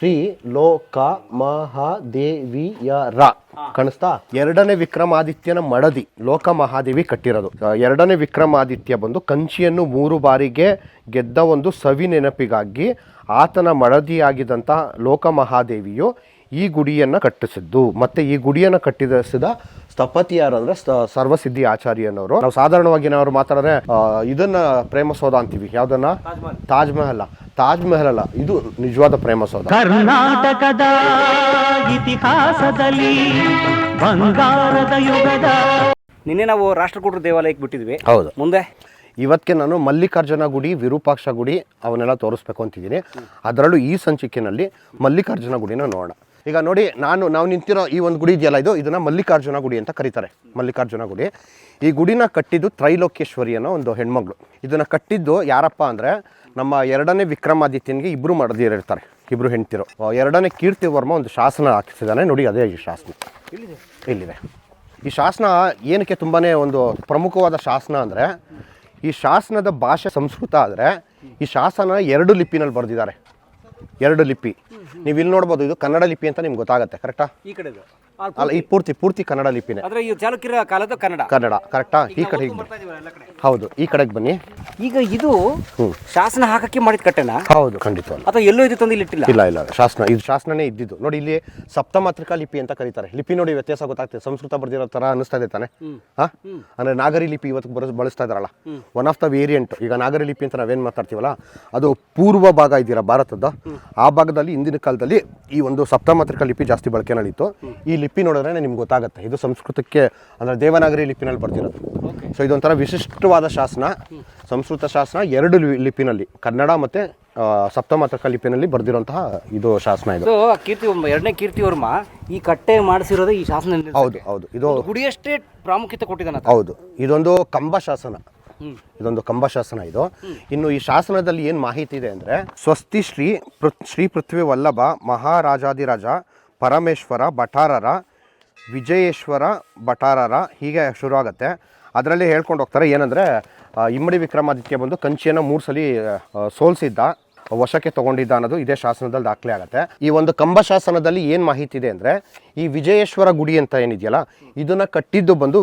ಶ್ರೀ ಲೋಕ ಮಹಾದೇವಿಯರ ಕಾಣಿಸ್ತಾ. ಎರಡನೇ ವಿಕ್ರಮಾದಿತ್ಯನ ಮಡದಿ ಲೋಕ ಮಹಾದೇವಿ ಕಟ್ಟಿರೋದು. ಎರಡನೇ ವಿಕ್ರಮಾದಿತ್ಯ ಬಂದು ಕಂಚಿಯನ್ನು 3 ಬಾರಿಗೆ ಗೆದ್ದ ಒಂದು ಸವಿ ನೆನಪಿಗಾಗಿ ಆತನ ಮಡದಿಯಾಗಿದ್ದಂಥ ಲೋಕ ಮಹಾದೇವಿಯು ಈ ಗುಡಿಯನ್ನು ಕಟ್ಟಿಸಿದ್ದು. ಮತ್ತೆ ಈ ಗುಡಿಯನ್ನು ಕಟ್ಟಿಸಿದ ಸ್ಥಪತಿ ಯಾರು ಅಂದ್ರೆ ಸರ್ವಸಿದ್ಧಿ ಆಚಾರ್ಯನವರು. ನಾವು ಸಾಧಾರಣವಾಗಿ ನಾವು ಮಾತಾಡಿದ್ರೆ ಇದನ್ನ ಪ್ರೇಮಸೌಧ ಅಂತೀವಿ. ಯಾವ್ದನ್ನ? ತಾಜ್ ಮಹಲ್ ಅಲ್ಲ, ಇದು ನಿಜವಾದ ಪ್ರೇಮಸೌಧ. ಕರ್ನಾಟಕದ ಇತಿಹಾಸದಲ್ಲಿ ಬಂಗಾರದ ಯುಗದ. ನಿನ್ನೆ ನಾವು ರಾಷ್ಟ್ರಕೂಟರ ದೇವಾಲಯಕ್ಕೆ ಬಿಟ್ಟಿದ್ವಿ. ಹೌದು. ಮುಂದೆ ಇವತ್ತಿಗೆ ನಾನು ಮಲ್ಲಿಕಾರ್ಜುನ ಗುಡಿ, ವಿರೂಪಾಕ್ಷ ಗುಡಿ ಅವನ್ನೆಲ್ಲ ತೋರಿಸ್ಬೇಕು ಅಂತಿದ್ದೀನಿ. ಅದರಲ್ಲೂ ಈ ಸಂಚಿಕೆಯಲ್ಲಿ ಮಲ್ಲಿಕಾರ್ಜುನ ಗುಡಿನ ನೋಡೋಣ. ಈಗ ನೋಡಿ, ನಾವು ನಿಂತಿರೋ ಈ ಒಂದು ಗುಡಿ ಇದೆಯಲ್ಲ, ಇದನ್ನ ಮಲ್ಲಿಕಾರ್ಜುನ ಗುಡಿ ಅಂತ ಕರೀತಾರೆ. ಮಲ್ಲಿಕಾರ್ಜುನ ಗುಡಿ. ಈ ಗುಡಿನ ಕಟ್ಟಿದ್ದು ತ್ರೈಲೋಕ್ಯೇಶ್ವರಿ ಅನ್ನೋ ಒಂದು ಹೆಣ್ಮಗಳು. ಇದನ್ನ ಕಟ್ಟಿದ್ದು ಯಾರಪ್ಪ ಅಂದ್ರೆ ನಮ್ಮ ಎರಡನೇ ವಿಕ್ರಮಾದಿತ್ಯನಿಗೆ ಇಬ್ರು ಮಡದಿಯರಿರ್ತಾರೆ, ಇಬ್ರು ಹೆಂಡ್ತಿರು. ಎರಡನೇ ಕೀರ್ತಿವರ್ಮ ಒಂದು ಶಾಸನ ಹಾಕಿಸಿದಾನೆ ನೋಡಿ, ಅದೇ ಈ ಶಾಸನ ಇಲ್ಲಿದೆ. ಈ ಶಾಸನ ಏನಕ್ಕೆ ತುಂಬಾನೇ ಒಂದು ಪ್ರಮುಖವಾದ ಶಾಸನ ಅಂದ್ರೆ, ಈ ಶಾಸನದ ಭಾಷೆ ಸಂಸ್ಕೃತ ಆದರೆ ಈ ಶಾಸನ 2 ಲಿಪಿನಲ್ಲಿ ಬರೆದಿದ್ದಾರೆ. 2 ಲಿಪಿ. ನೀವು ಇಲ್ಲಿ ನೋಡ್ಬೋದು, ಇದು ಕನ್ನಡ ಲಿಪಿ ಅಂತ ನಿಮ್ಗೆ ಗೊತ್ತಾಗುತ್ತೆ. ಕರೆಕ್ಟಾ? ಈ ಕಡೆ ಅಲ್ಲ, ಈ ಪೂರ್ತಿ ಕನ್ನಡ ಲಿಪಿನೇ. ಚಾಲುಕ್ಯರ ಕಾಲದ ಕನ್ನಡ ಕರೆಕ್ಟಾ? ಈ ಕಡೆ ಹೌದು, ಈ ಕಡೆಗೆ ಬನ್ನಿ. ಈಗ ಇದು ಶಾಸನ ಹಾಕಕ್ಕೆ ಮಾಡಿದ ಕಟ್ಟೆನಾ? ಹೌದು, ಖಂಡಿತ. ಅಥವಾ ಎಲ್ಲೋ ಇದು ತಂದು ಇಲ್ಲಿ ಇಟ್ಟಿಲ್ಲ? ಇಲ್ಲ, ಶಾಸನ, ಇದು ಶಾಸನನೇ ಇದ್ದಿದ್ದು. ನೋಡಿ, ಇಲ್ಲಿ ಸಪ್ತಮಾತ್ರಿಕಾ ಲಿಪಿ ಅಂತ ಕರೀತಾರೆ. ಲಿಪಿ ನೋಡಿ ವ್ಯತ್ಯಾಸ ಗೊತ್ತಾಗ್ತದೆ. ಸಂಸ್ಕೃತ ಬರ್ದಿರೋ ತರ ಅನಿಸ್ತಾ ಇದೆ ತಾನೆ? ಅಂದ್ರೆ ನಾಗರಿ ಲಿಪಿ ಇವತ್ತು ಬಳಸ್ತಾ ಇದಾರಲ್ಲ, ಒನ್ ಆಫ್ ದ ವೇರಿಯಂಟ್. ಈಗ ನಾಗರಿ ಲಿಪಿ ಅಂತ ನಾವೇನ್ ಮಾತಾಡ್ತೀವಲ್ಲ, ಅದು ಪೂರ್ವ ಭಾಗ ಇದೀರಾ ಭಾರತದ, ಆ ಭಾಗದಲ್ಲಿ ಹಿಂದಿನ ಕಾಲದಲ್ಲಿ ಈ ಒಂದು ಸಪ್ತಮಾತ್ರಿಕಾ ಲಿಪಿ ಜಾಸ್ತಿ ಬಳಕೆನಲ್ಲಿತ್ತು. ಈ ಲಿಪಿ ನೋಡಿದ್ರೆ ನಿಮ್ಗೆ ಗೊತ್ತಾಗುತ್ತೆ ಇದು ಸಂಸ್ಕೃತಕ್ಕೆ ಅಂದ್ರೆ ದೇವನಾಗರಿ ಲಿಪಿನಲ್ಲಿ ಬರ್ತಿರೋದು. ಸೊ ಇದೊಂಥರ ವಿಶಿಷ್ಟವಾದ ಶಾಸನ, ಸಂಸ್ಕೃತ ಶಾಸನ. 2 ಲಿಪಿನಲ್ಲಿ, ಕನ್ನಡ ಮತ್ತೆ ಸಪ್ತಮಾತ್ರಿಕಾ ಲಿಪಿನಲ್ಲಿ ಬರ್ದಿರುವಂತಹ ಇದು ಶಾಸನ. ಇದು ಎರಡನೇ ಕೀರ್ತಿವರ್ಮ ಈ ಕಟ್ಟೆ ಮಾಡಿಸಿರೋದು ಈ ಶಾಸನ. ಹೌದು. ಇದು ಗುಡಿಯಷ್ಟೇ ಪ್ರಾಮುಖ್ಯತೆ ಕೊಟ್ಟಿದ್ದಾನೆ. ಹೌದು, ಇದೊಂದು ಕಂಬ ಶಾಸನ. ಇದು ಇನ್ನು ಈ ಶಾಸನದಲ್ಲಿ ಏನು ಮಾಹಿತಿ ಇದೆ ಅಂದ್ರೆ, ಸ್ವಸ್ತಿ ಶ್ರೀ ಪೃಥ್ವಿ ವಲ್ಲಭ ಮಹಾರಾಜಾದಿರಾಜ ಪರಮೇಶ್ವರ ಭಟಾರರ ವಿಜಯೇಶ್ವರ ಭಟಾರರ, ಹೀಗೆ ಶುರು ಆಗುತ್ತೆ. ಅದರಲ್ಲಿ ಹೇಳ್ಕೊಂಡು ಹೋಗ್ತಾರೆ ಏನಂದ್ರೆ, ಇಮ್ಮಡಿ ವಿಕ್ರಮಾದಿತ್ಯ ಬಂದು ಕಂಚಿಯನ್ನು 3 ಸಲ ಸೋಲಿಸಿದ್ದ, ವಶಕ್ಕೆ ತಗೊಂಡಿದ್ದ ಅನ್ನೋದು ಇದೇ ಶಾಸನದಲ್ಲಿ ದಾಖಲೆ ಆಗುತ್ತೆ. ಈ ಒಂದು ಕಂಬ ಶಾಸನದಲ್ಲಿ ಏನು ಮಾಹಿತಿ ಇದೆ ಅಂದ್ರೆ, ಈ ವಿಜಯೇಶ್ವರ ಗುಡಿ ಅಂತ ಏನಿದೆಯಲ್ಲ, ಇದನ್ನ ಕಟ್ಟಿದ್ದು ಬಂದು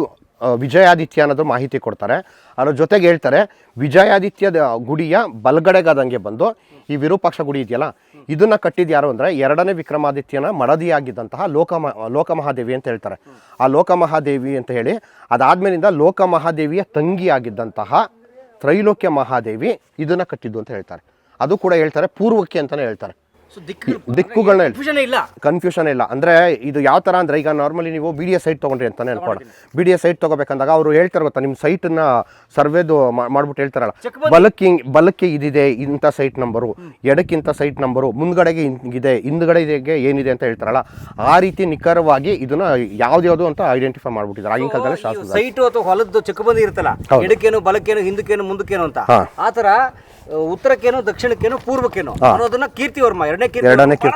ವಿಜಯಾದಿತ್ಯ ಅನ್ನೋದು ಮಾಹಿತಿ ಕೊಡ್ತಾರೆ. ಅದ್ರ ಜೊತೆಗೆ ಹೇಳ್ತಾರೆ, ವಿಜಯಾದಿತ್ಯದ ಗುಡಿಯ ಬಲಗಡೆಗಾದಂಗೆ ಬಂದು ಈ ವಿರೂಪಾಕ್ಷ ಗುಡಿ ಇದೆಯಲ್ಲ, ಇದನ್ನ ಕಟ್ಟಿದ್ದು ಯಾರು ಅಂದ್ರೆ ಎರಡನೇ ವಿಕ್ರಮಾದಿತ್ಯನ ಮಡದಿಯಾಗಿದ್ದಂತಹ ಲೋಕಮಹಾದೇವಿ ಅಂತ ಹೇಳ್ತಾರೆ. ಆ ಲೋಕಮಹಾದೇವಿ ಅಂತ ಹೇಳಿ ಅದಾದ್ಮೇಲಿಂದ ಲೋಕಮಹಾದೇವಿಯ ತಂಗಿಯಾಗಿದ್ದಂತಹ ತ್ರೈಲೋಕ್ಯ ಮಹಾದೇವಿ ಇದನ್ನ ಕಟ್ಟಿದ್ದು ಅಂತ ಹೇಳ್ತಾರೆ. ಅದು ಕೂಡ ಹೇಳ್ತಾರೆ ಪೂರ್ವಕ್ಕೆ ಅಂತಾನೆ ಹೇಳ್ತಾರೆ. ದಿಕ್ಕುಗಳನ್ನ ಕನ್ಫ್ಯೂಷನ್ ಇಲ್ಲ. ಅಂದ್ರೆ ಇದು ಯಾವ ತರ ಅಂದ್ರೆ, ಈಗ ನಾರ್ಮಲಿ ನೀವು BDS ಸೈಟ್ ತಗೊಂಡ್ರಿ ಅಂತಾನೆ ಅನ್ಕೋಣ. BDS ಸೈಟ್ ತಗೋಬೇಕಂದಾಗ ಅವ್ರು ಹೇಳ್ತಾರೆ ಗೊತ್ತಾ, ನಿಮ್ಮ ಸೈಟ್ ನ ಸರ್ವೇದು ಮಾಡ್ಬಿಟ್ಟು ಹೇಳ್ತಾರಲ್ಲ, ಬಲಕ್ಕೆ ಇದಿದೆ ಇಂಥ ಸೈಟ್ ನಂಬರು, ಎಡಕ್ಕಿಂತ ಸೈಟ್ ನಂಬರು, ಮುಂದ್ಗಡೆಗೆ ಹಿಂಗಿದೆ, ಹಿಂದ್ಗಡೆಗೆ ಏನಿದೆ ಅಂತ ಹೇಳ್ತಾರಲ್ಲ, ಆ ರೀತಿ ನಿಖರವಾಗಿ ಇದನ್ನ ಯಾವ್ದು ಅಂತ ಐಡೆಂಟಿಫೈ ಮಾಡ್ಬಿಟ್ಟಿದ್ದಾರೆ ಆಗಿನ ಕಾಲದಲ್ಲಿ ಶಾಸನ. ಸೈಟ್ ಅಥವಾ ಹೊಲದ್ದು ಚೆಕ್ಬಂದಿ ಇರುತ್ತಲ್ಲ, ಎಡಕ್ಕೇನು ಬಲಕ್ಕೇನು ಹಿಂದಕ್ಕೇನು ಮುಂದಕ್ಕೇನು ಅಂತ, ಆತರ ಉತ್ತರಕ್ಕೇನು ದಕ್ಷಿಣಕ್ಕೇನು ಪೂರ್ವಕ್ಕೇನು ಅನ್ನೋದನ್ನ ಕೀರ್ತಿವರ್ಮ ಎರಡನೇ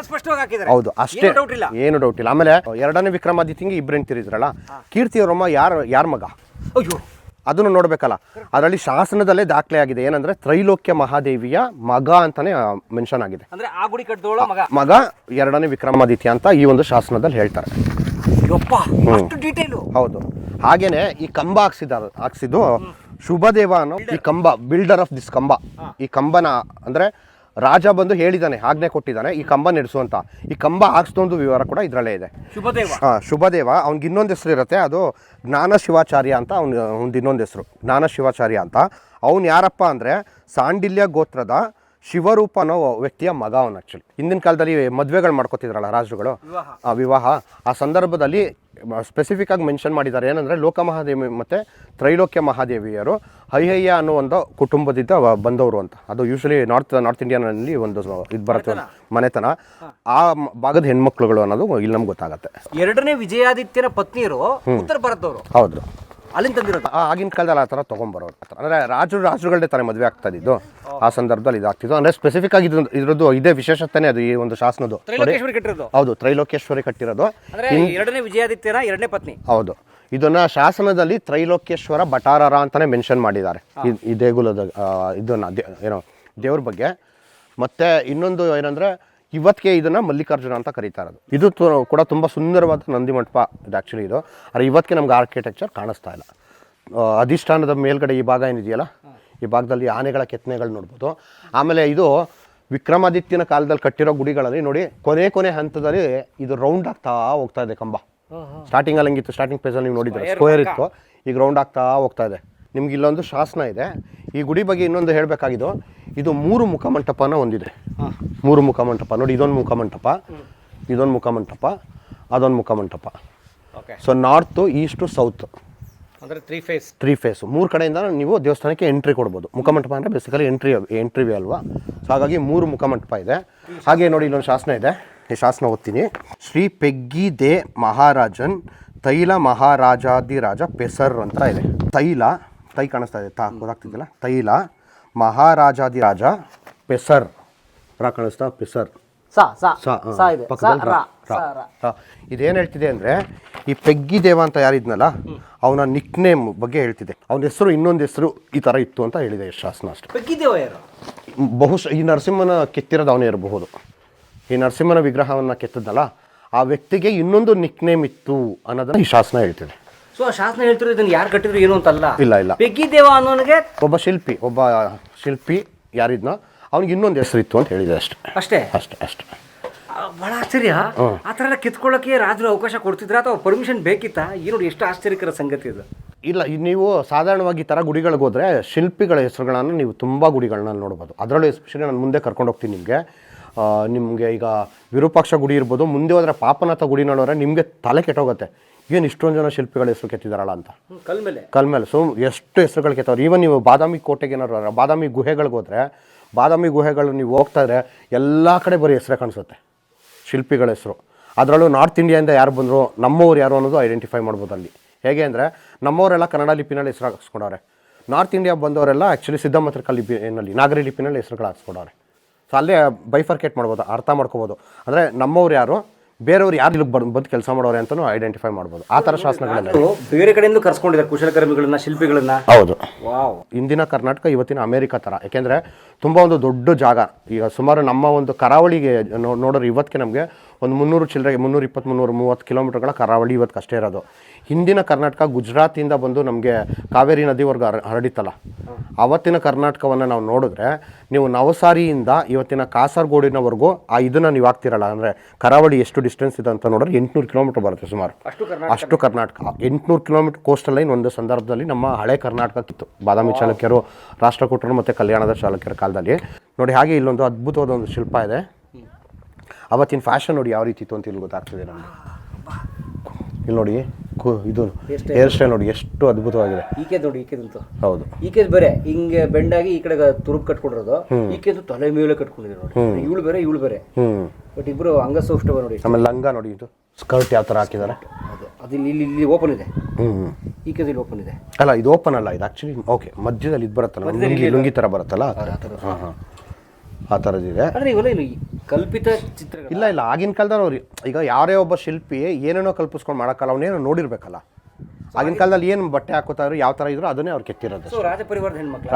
ಸ್ಪಷ್ಟವಾಗಿ ಹಾಕಿದ್ದಾರೆ. ಹೌದು, ಅಷ್ಟೇ, ಏನು ಡೌಟ್ ಇಲ್ಲ. ಆಮೇಲೆ ಎರಡನೇ ವಿಕ್ರಮಾದಿತ್ಯಂಗೆ ಇಬ್ರು ಹೆಂಡ್ತಿರಿದ್ರಲ್ಲ, ಕೀರ್ತಿವರ್ಮ ಯಾರ ಮಗ, ಅಯ್ಯೋ ಅದನ್ನು ನೋಡ್ಬೇಕಲ್ಲ. ಅದರಲ್ಲಿ ಶಾಸನದಲ್ಲೇ ದಾಖಲೆ ಆಗಿದೆ ಏನಂದ್ರೆ, ತ್ರೈಲೋಕ್ಯ ಮಹಾದೇವಿಯ ಮಗ ಅಂತಾನೆ ಮೆನ್ಷನ್ ಆಗಿದೆ. ಅಂದ್ರೆ ಆ ಗುಡಿ ಕಟ್ಟಿದವಳ ಮಗ ಎರಡನೇ ವಿಕ್ರಮಾದಿತ್ಯ ಅಂತ ಈ ಒಂದು ಶಾಸನದಲ್ಲಿ ಹೇಳ್ತಾರೆ. ಹೌದು. ಹಾಗೇನೆ ಈ ಕಂಬ ಹಾಕ್ಸಿದ್ದು ಶುಭದೇವ ಅನ್ನೋ ಈ ಕಂಬ, ಬಿಲ್ಡರ್ ಆಫ್ ದಿಸ್ ಕಂಬ. ಈ ಕಂಬನ ಅಂದ್ರೆ ರಾಜ ಬಂದು ಹೇಳಿದಾನೆ, ಆಜ್ಞೆ ಕೊಟ್ಟಿದ್ದಾನೆ ಈ ಕಂಬ ನಡೆಸುವಂತ. ಈ ಕಂಬ ಹಾಕ್ಸೊಂದು ವಿವರ ಕೂಡ ಇದ್ರಲ್ಲೇ ಇದೆ. ಶುಭದೇವ ಅವ್ನಿಗೆ ಇನ್ನೊಂದು ಹೆಸರು ಇರುತ್ತೆ, ಅದು ಜ್ಞಾನ ಶಿವಾಚಾರ್ಯ ಅಂತ. ಅವ್ನಿಗೆ ಇನ್ನೊಂದು ಹೆಸರು ಜ್ಞಾನ ಶಿವಾಚಾರ್ಯ ಅಂತ. ಅವನು ಯಾರಪ್ಪ ಅಂದ್ರೆ ಸಾಂಡಿಲ್ಯ ಗೋತ್ರದ ಶಿವರೂಪ ಅನ್ನೋ ವ್ಯಕ್ತಿಯ ಮಗ ಅವನು. ಆಕ್ಚುಲಿ ಹಿಂದಿನ ಕಾಲದಲ್ಲಿ ಮದುವೆಗಳು ಮಾಡ್ಕೋತಿದ್ರಲ್ಲ ರಾಜರುಗಳು, ವಿವಾಹ, ಆ ಸಂದರ್ಭದಲ್ಲಿ ಸ್ಪೆಸಿಫಿಕ್ ಆಗಿ ಮೆನ್ಷನ್ ಮಾಡಿದ್ದಾರೆ ಏನಂದ್ರೆ, ಲೋಕಮಹಾದೇವಿ ಮತ್ತೆ ತ್ರೈಲೋಕ್ಯ ಮಹಾದೇವಿಯರು ಹೈಹಯ್ಯ ಅನ್ನೋ ಒಂದು ಕುಟುಂಬದಿಂದ ಬಂದವರು ಅಂತ. ಅದು ಯೂಶಲಿ ನಾರ್ತ್ ಇಂಡಿಯಾನಲ್ಲಿ ಒಂದು ಇದು ಬರುತ್ತೆ, ಮನೆತನ. ಆ ಭಾಗದ ಹೆಣ್ಮಕ್ಳುಗಳು ಅನ್ನೋದು ಇಲ್ಲಿ ನಮ್ಗೆ ಗೊತ್ತಾಗತ್ತೆ. ಎರಡನೇ ವಿಜಯಾದಿತ್ಯನ ಪತ್ನಿಯರು ಉತ್ತರ ಭಾರತದವರು. ಹೌದು, ಅಲ್ಲಿಂದ ತಂದಿರೋದು. ಆಗಿನ ಕಾಲದಲ್ಲಿ ಆ ಥರ ತೊಗೊಂಬರೋರು. ಅಂದರೆ ರಾಜರುಗಳೇ ತಾನೇ ಮದುವೆ ಆಗ್ತಾ ಇದ್ದು, ಆ ಸಂದರ್ಭದಲ್ಲಿ ಇದಾಗ್ತಿದ್ದು. ಅಂದರೆ ಸ್ಪೆಸಿಫಿಕ್ ಆಗಿ ಇದ್ರದ್ದು ಇದೇ ವಿಶೇಷತೆನೇ ಅದು, ಈ ಒಂದು ಶಾಸನದ್ದು. ಹೌದು, ತ್ರೈಲೋಕ್ಯೇಶ್ವರಿ ಕಟ್ಟಿರೋದು. ಎರಡನೇ ವಿಜಯಾದಿತ್ಯನ ಎರಡನೇ ಪತ್ನಿ. ಹೌದು, ಇದನ್ನ ಶಾಸನದಲ್ಲಿ ತ್ರೈಲೋಕ್ಯೇಶ್ವರ ಭಟಾರರ ಅಂತಾನೆ ಮೆನ್ಷನ್ ಮಾಡಿದ್ದಾರೆ ಈ ದೇಗುಲದ ಇದನ್ನ ಏನೋ ದೇವ್ರ ಬಗ್ಗೆ. ಮತ್ತೆ ಇನ್ನೊಂದು ಏನಂದ್ರೆ, ಇವತ್ತಿಗೆ ಇದನ್ನು ಮಲ್ಲಿಕಾರ್ಜುನ ಅಂತ ಕರೀತಾ ಇರೋದು. ಇದು ಕೂಡ ತುಂಬ ಸುಂದರವಾದ ನಂದಿ ಮಂಟಪ ಇದು ಆ್ಯಕ್ಚುಲಿ ಇದು. ಆದರೆ ಇವತ್ತಿಗೆ ನಮ್ಗೆ ಆರ್ಕಿಟೆಕ್ಚರ್ ಕಾಣಿಸ್ತಾ ಇಲ್ಲ. ಅಧಿಷ್ಠಾನದ ಮೇಲ್ಗಡೆ ಈ ಭಾಗ ಏನಿದೆಯಲ್ಲ, ಈ ಭಾಗದಲ್ಲಿ ಆನೆಗಳ ಕೆತ್ತನೆಗಳು ನೋಡ್ಬೋದು. ಆಮೇಲೆ ಇದು ವಿಕ್ರಮಾದಿತ್ಯನ ಕಾಲದಲ್ಲಿ ಕಟ್ಟಿರೋ ಗುಡಿಗಳಲ್ಲಿ ನೋಡಿ, ಕೊನೆ ಹಂತದಲ್ಲಿ ಇದು ರೌಂಡ್ ಆಗ್ತಾ ಹೋಗ್ತಾ ಇದೆ ಕಂಬ. ಸ್ಟಾರ್ಟಿಂಗಲ್ಲಿ ಹಂಗಿತ್ತು, ಸ್ಟಾರ್ಟಿಂಗ್ ಪೇಜಲ್ಲಿ ನೀವು ನೋಡಿದ್ರೆ ಸ್ಕ್ವೇರ್ ಇತ್ತು, ಈಗ ರೌಂಡ್ ಆಗ್ತಾ ಹೋಗ್ತಾ ಇದೆ. ನಿಮ್ಗೆ ಇಲ್ಲೊಂದು ಶಾಸನ ಇದೆ. ಈ ಗುಡಿ ಬಗ್ಗೆ ಇನ್ನೊಂದು ಹೇಳಬೇಕಾಗಿದ್ದು, ಇದು 3 ಮುಖಮಂಟಪನ ಹೊಂದಿದೆ. 3 ಮುಖಮಂಟಪ ನೋಡಿ, ಇದೊಂದು ಮುಖಮಂಟಪ, ಇದೊಂದು ಮುಖಮಂಟಪ, ಅದೊಂದು ಮುಖಮಂಟಪ. ಸೊ ನಾರ್ತು, ಈಸ್ಟು, ಸೌತ್ ಅಂದರೆ 3 ಫೇಸ್ 3 ಫೇಸು 3 ಕಡೆಯಿಂದ ನೀವು ದೇವಸ್ಥಾನಕ್ಕೆ ಎಂಟ್ರಿ ಕೊಡ್ಬೋದು. ಮುಖಮಂಟಪ ಅಂದರೆ ಬೇಸಿಕಲಿ ಎಂಟ್ರಿವೇ ಅಲ್ವಾ. ಸೊ ಹಾಗಾಗಿ 3 ಮುಖಮಂಟಪ ಇದೆ. ಹಾಗೆ ನೋಡಿ ಇಲ್ಲೊಂದು ಶಾಸನ ಇದೆ, ಈ ಶಾಸನ ಓದ್ತೀನಿ. ಶ್ರೀ ಪೆಗ್ಗಿ ದೇ ಮಹಾರಾಜನ್ ತೈಲ ಮಹಾರಾಜಾದಿರಾಜ ಪೆಸರ್ ಅಂತ ಇದೆ. ತೈ ಕಾಣಿಸ್ತಾ ಇದೆ, ಗೊತ್ತಾಗ್ತಿದ್ದಲ್ಲ, ತೈಲ ಮಹಾರಾಜಾದಿರಾಜ ಪೆಸರ್ ಕಾಣಿಸ್ತಾ, ಪೆಸರ್ ಇದೇನು ಹೇಳ್ತಿದೆ ಅಂದರೆ, ಈ ಪೆಗ್ಗಿ ದೇವ ಅಂತ ಯಾರಿದ್ನಲ್ಲ ಅವನ ನಿಕ್ ನೇಮ್ ಬಗ್ಗೆ ಹೇಳ್ತಿದೆ. ಅವನ ಹೆಸರು ಇನ್ನೊಂದು ಹೆಸರು ಈ ಥರ ಇತ್ತು ಅಂತ ಹೇಳಿದೆ ಶಾಸನ ಅಷ್ಟೇ. ಪೆಗ್ಗಿ ದೇವ ಯಾರು? ಬಹುಶಃ ಈ ನರಸಿಂಹನ ಕೆತ್ತಿರೋದು ಅವನೇ ಇರಬಹುದು. ಈ ನರಸಿಂಹನ ವಿಗ್ರಹವನ್ನು ಕೆತ್ತದಲ್ಲ ಆ ವ್ಯಕ್ತಿಗೆ ಇನ್ನೊಂದು ನಿಕ್ ನೇಮ್ ಇತ್ತು ಅನ್ನೋದನ್ನ ಈ ಶಾಸನ ಹೇಳ್ತಿದೆ. ಸೊ ಆ ಶಾಸನ ಹೇಳ್ತಿರೋ ಇದನ್ನು ಯಾರು ಕಟ್ಟಿದ್ರು ಏನು ಅಂತಲ್ಲ. ಇಲ್ಲ, ಪೆಗ್ಗಿ ದೇವ ಅನ್ನೋನಿಗೆ ಒಬ್ಬ ಶಿಲ್ಪಿ ಯಾರಿದ್ನೋ ಅವ್ನಿಗೆ ಇನ್ನೊಂದು ಹೆಸರು ಇತ್ತು ಅಂತ ಹೇಳಿದೆ ಅಷ್ಟೇ. ಬಹಳ ಆಶ್ಚರ್ಯ. ಆ ಥರ ಎಲ್ಲ ಕಿತ್ಕೊಳ್ಳೋಕೆ ರಾಜರು ಅವಕಾಶ ಕೊಡ್ತಿದ್ರ ಅಥವಾ ಪರ್ಮಿಷನ್ ಬೇಕಿತ್ತಾ? ನೋಡಿ ಎಷ್ಟು ಆಶ್ಚರ್ಯಕರ ಸಂಗತಿ ಇದು. ಇಲ್ಲ, ನೀವು ಸಾಧಾರಣವಾಗಿ ಈ ಥರ ಗುಡಿಗಳಿಗೆ ಹೋದರೆ ಶಿಲ್ಪಿಗಳ ಹೆಸರುಗಳನ್ನು ನೀವು ತುಂಬ ಗುಡಿಗಳನ್ನ ನೋಡ್ಬೋದು. ಅದರಲ್ಲೂ ಎಸ್ಪೆಷಲಿ ನಾನು ಮುಂದೆ ಕರ್ಕೊಂಡು ಹೋಗ್ತೀನಿ ನಿಮಗೆ ಈಗ ವಿರೂಪಾಕ್ಷ ಗುಡಿ ಇರ್ಬೋದು. ಮುಂದೆ ಹೋದರೆ ಪಾಪನಾಥ ಗುಡಿ ನೋಡೋರೆ ನಿಮಗೆ ತಲೆ ಕೆಟ್ಟೋಗುತ್ತೆ, ಏನು ಇಷ್ಟೊಂದು ಜನ ಶಿಲ್ಪಿಗಳ ಹೆಸರು ಕೆತ್ತಿದಾರಲ್ಲ ಅಂತ. ಕಲ್ ಮೇಲೆ ಸೊ ಎಷ್ಟು ಹೆಸರುಗಳು ಕೆತ್ತವ್ರು. ಈವನ್ ನೀವು ಬಾದಾಮಿ ಕೋಟೆಗೆ ಏನಾರು ಬಾದಾಮಿ ಗುಹೆಗಳಿಗೆ ಹೋದರೆ, ಬಾದಾಮಿ ಗುಹೆಗಳು ನೀವು ಹೋಗ್ತಾ ಇದ್ರೆ ಎಲ್ಲ ಕಡೆ ಬರೀ ಹೆಸರೇ ಕಾಣಿಸುತ್ತೆ, ಶಿಲ್ಪಿಗಳ ಹೆಸರು. ಅದರಲ್ಲೂ ನಾರ್ತ್ ಇಂಡಿಯಾದಿಂದ ಯಾರು ಬಂದರು, ನಮ್ಮವ್ರು ಯಾರು ಅನ್ನೋದು ಐಡೆಂಟಿಫೈ ಮಾಡ್ಬೋದು ಅಲ್ಲಿ. ಹೇಗೆ ಅಂದರೆ ನಮ್ಮವರೆಲ್ಲ ಕನ್ನಡ ಲಿಪಿನಲ್ಲಿ ಹೆಸರು ಹಾಕ್ಸ್ಕೊಂಡವ್ರೆ. ನಾರ್ತ್ ಇಂಡಿಯಾ ಬಂದವರೆಲ್ಲ ಆ್ಯಕ್ಚುಲಿ ಸಿದ್ಧಮತ್ರಕ ಲಿಪಿನಲ್ಲಿ, ನಾಗರಿ ಲಿಪಿನಲ್ಲಿ ಹೆಸರುಗಳು ಹಾಕ್ಸ್ಕೊಂಡವ್ರೆ. ಸೊ ಅಲ್ಲೇ ಬೈಫರ್ಕೇಟ್ ಮಾಡ್ಬೋದು, ಅರ್ಥ ಮಾಡ್ಕೋಬೋದು. ಅಂದರೆ ನಮ್ಮವ್ರು ಯಾರು, ಬೇರೆಯವ್ರು ಯಾರು ಇಲ್ಲಿಗೆ ಬಂದು ಕೆಲಸ ಮಾಡೋರೆ ಅಂತಲೂ ಐಡೆಂಟಿಫೈ ಮಾಡ್ಬೋದು. ಆ ಥರ ಶಾಸನಗಳೆಲ್ಲ ಬೇರೆ ಕಡೆಯಿಂದ ಕರ್ಸ್ಕೊಂಡಿದ್ದಾರೆ ಕುಶಲಕರ್ಮಿಗಳನ್ನ, ಶಿಲ್ಪಿಗಳನ್ನ. ಹೌದು, ಇಂದಿನ ಕರ್ನಾಟಕ ಇವತ್ತಿನ ಅಮೇರಿಕಾ ಥರ. ಯಾಕೆಂದರೆ ತುಂಬ ಒಂದು ದೊಡ್ಡ ಜಾಗ. ಈಗ ಸುಮಾರು ನಮ್ಮ ಒಂದು ಕರಾವಳಿಗೆ ನೋಡೋರು ಇವತ್ತಿಗೆ ನಮಗೆ ಒಂದು 320-330 ಕಿಲೋಮೀಟರ್ಗಳ ಕರಾವಳಿ ಇವತ್ತು ಅಷ್ಟೇ ಇರೋದು. ಹಿಂದಿನ ಕರ್ನಾಟಕ ಗುಜರಾತಿಂದ ಬಂದು ನಮಗೆ ಕಾವೇರಿ ನದಿವರೆಗೂ ಹರಡಿತ್ತಲ್ಲ, ಅವತ್ತಿನ ಕರ್ನಾಟಕವನ್ನು ನಾವು ನೋಡಿದ್ರೆ, ನೀವು ನವಸಾರಿಯಿಂದ ಇವತ್ತಿನ ಕಾಸರಗೋಡಿನವರೆಗೂ ಇದನ್ನು ನೀವು ಆಗ್ತಿರಲ್ಲ, ಅಂದರೆ ಕರಾವಳಿ ಎಷ್ಟು ಡಿಸ್ಟೆನ್ಸ್ ಇದೆ ಅಂತ ನೋಡಿದ್ರೆ 800 ಕಿಲೋಮೀಟರ್ ಬರುತ್ತೆ ಸುಮಾರು. ಅಷ್ಟು ಕರ್ನಾಟಕ 800 ಕಿಲೋಮೀಟರ್ ಕೋಸ್ಟಲ್ ಲೈನ್ ಒಂದು ಸಂದರ್ಭದಲ್ಲಿ ನಮ್ಮ ಹಳೆ ಕರ್ನಾಟಕಕ್ಕಿತ್ತು. ಬಾದಾಮಿ ಚಾಲುಕ್ಯರು, ರಾಷ್ಟ್ರಕೂಟರು ಮತ್ತು ಕಲ್ಯಾಣದ ಚಾಲುಕ್ಯರ ಕಾಲದಲ್ಲಿ ನೋಡಿ. ಹಾಗೆ ಇಲ್ಲೊಂದು ಅದ್ಭುತವಾದ ಒಂದು ಶಿಲ್ಪ ಇದೆ. ಅವತ್ತಿನ ಫ್ಯಾಷನ್ ನೋಡಿ ಯಾವ ರೀತಿ ಇತ್ತು ಅಂತ ಇಲ್ಲಿ ಗೊತ್ತಾಗ್ತದೆ ನಮಗೆ. ಇಲ್ಲಿ ನೋಡಿ, ಇದು ಹೇರ್ ಸ್ಟೈಲ್ ನೋಡಿ ಎಷ್ಟು ಅದ್ಭುತವಾಗಿದೆ. ಈಕೆ ನೋಡಿ, ಈಕೆದಂತೂ ಹೌದು, ಈಕೆ ಬೇರೆ ಹಿಂಗೆ ಬೆಂಡಾಗಿ ಈ ಕಡೆ ತುರುಪ್ ಕಟ್ಕೊಂಡಿರೋದು, ಈಕೆದು ತಲೆ ಮೇಲೆ ಕಟ್ಕೊಂಡಿದೆ ನೋಡಿ. ಇವಳು ಬೇರೆ ಬಟ್ ಇಬ್ರು ಅಂಗಸೌಷ್ಠವ ನೋಡಿ. ಆಮೇಲೆ ಲಂಗ ನೋಡಿ, ಇದು ಸ್ಕರ್ಟ್ ಯಾವ ಥರ ಹಾಕಿದ್ದಾರೆ. ಅದು ಇಲ್ಲಿ ಓಪನ್ ಇದೆ, ಈಕೆದು ಇಲ್ಲಿ ಓಪನ್ ಇದೆ. ಅಲ್ಲ, ಇದು ಓಪನ್ ಅಲ್ಲ, ಇದು ಆ್ಯಕ್ಚುಲಿ ಓಕೆ ಮಧ್ಯದಲ್ಲಿ ಇದು ಬರುತ್ತಲ್ಲ, ಲುಂಗಿ ಥರ ಬರುತ್ತಲ್ಲ ಆ ಥರದಿದೆ. ಕಲ್ಪಿತ ಚಿತ್ರ ಇಲ್ಲ, ಆಗಿನ ಕಾಲದಲ್ಲಿ ಅವ್ರು ಈಗ ಯಾರೇ ಒಬ್ಬ ಶಿಲ್ಪಿ ಏನೇನೋ ಕಲ್ಪಿಸ್ಕೊಂಡು ಮಾಡೋಕ್ಕಲ್ಲ, ಅವನೇನೋ ನೋಡಿರ್ಬೇಕಲ್ಲ. ಆಗಿನ ಕಾಲದಲ್ಲಿ ಏನು ಬಟ್ಟೆ ಹಾಕೋತಾರೋ ಯಾವ ಥರ ಇದ್ರು ಅದನ್ನೇ ಅವ್ರು ಕೆತ್ತಿರೋದು. ರಾಜ ಪರಿವಾರದ ಹೆಣ್ಮಕ್ಳು,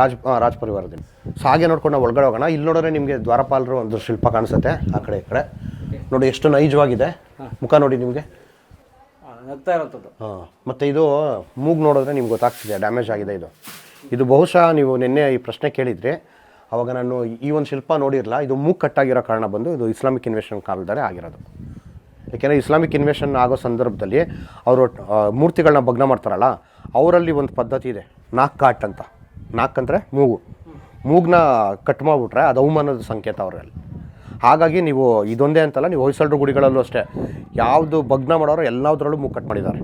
ರಾಜ ಪರಿವಾರದ. ಸೊ ಹಾಗೆ ನೋಡ್ಕೊಂಡು ನಾವು ಒಳಗಡೆ ಹೋಗೋಣ. ಇಲ್ಲಿ ನೋಡಿದ್ರೆ ನಿಮಗೆ ದ್ವಾರಪಾಲರು ಒಂದು ಶಿಲ್ಪ ಕಾಣಿಸುತ್ತೆ ಆ ಕಡೆ ಈ ಕಡೆ ನೋಡಿ, ಎಷ್ಟು ನೈಜವಾಗಿದೆ ಮುಖ ನೋಡಿ ನಿಮಗೆ, ನಗ್ತಾ ಇರೋಂಥದ್ದು. ಮತ್ತು ಇದು ಮೂಗು ನೋಡಿದ್ರೆ ನಿಮ್ಗೆ ಗೊತ್ತಾಗ್ತಿದೆ ಡ್ಯಾಮೇಜ್ ಆಗಿದೆ. ಇದು ಬಹುಶಃ ನೀವು ನಿನ್ನೆ ಈ ಪ್ರಶ್ನೆ ಕೇಳಿದ್ರಿ, ಅವಾಗ ನಾನು ಈ ಒಂದು ಶಿಲ್ಪ ನೋಡಿರಲ್ಲ. ಇದು ಮೂಗು ಕಟ್ಟಾಗಿರೋ ಕಾರಣ ಬಂದು ಇದು ಇಸ್ಲಾಮಿಕ್ ಇನ್ವೇಷನ್ ಕಾಲದಲ್ಲೇ ಆಗಿರೋದು. ಯಾಕೆಂದರೆ ಇಸ್ಲಾಮಿಕ್ ಇನ್ವೇಷನ್ ಆಗೋ ಸಂದರ್ಭದಲ್ಲಿ ಅವರು ಮೂರ್ತಿಗಳನ್ನ ಭಗ್ನ ಮಾಡ್ತಾರಲ್ಲ, ಅವರಲ್ಲಿ ಒಂದು ಪದ್ಧತಿ ಇದೆ, ನಾಕ್ ಕಾಟ್ ಅಂತ. ನಾಕ್ ಅಂದರೆ ಮೂಗನ್ನ ಕಟ್ ಮಾಡಿಬಿಟ್ರೆ ಅದು ಅವಮಾನದ ಸಂಕೇತ ಅವರಲ್ಲಿ. ಹಾಗಾಗಿ ನೀವು ಇದೊಂದೇ ಅಂತಲ್ಲ, ನೀವು ಹೊಯ್ಸಳರ ಗುಡಿಗಳಲ್ಲೂ ಅಷ್ಟೇ ಯಾವುದು ಭಗ್ನ ಮಾಡೋರು ಎಲ್ಲದರಲ್ಲೂ ಮೂಗು ಕಟ್ ಮಾಡಿದ್ದಾರೆ.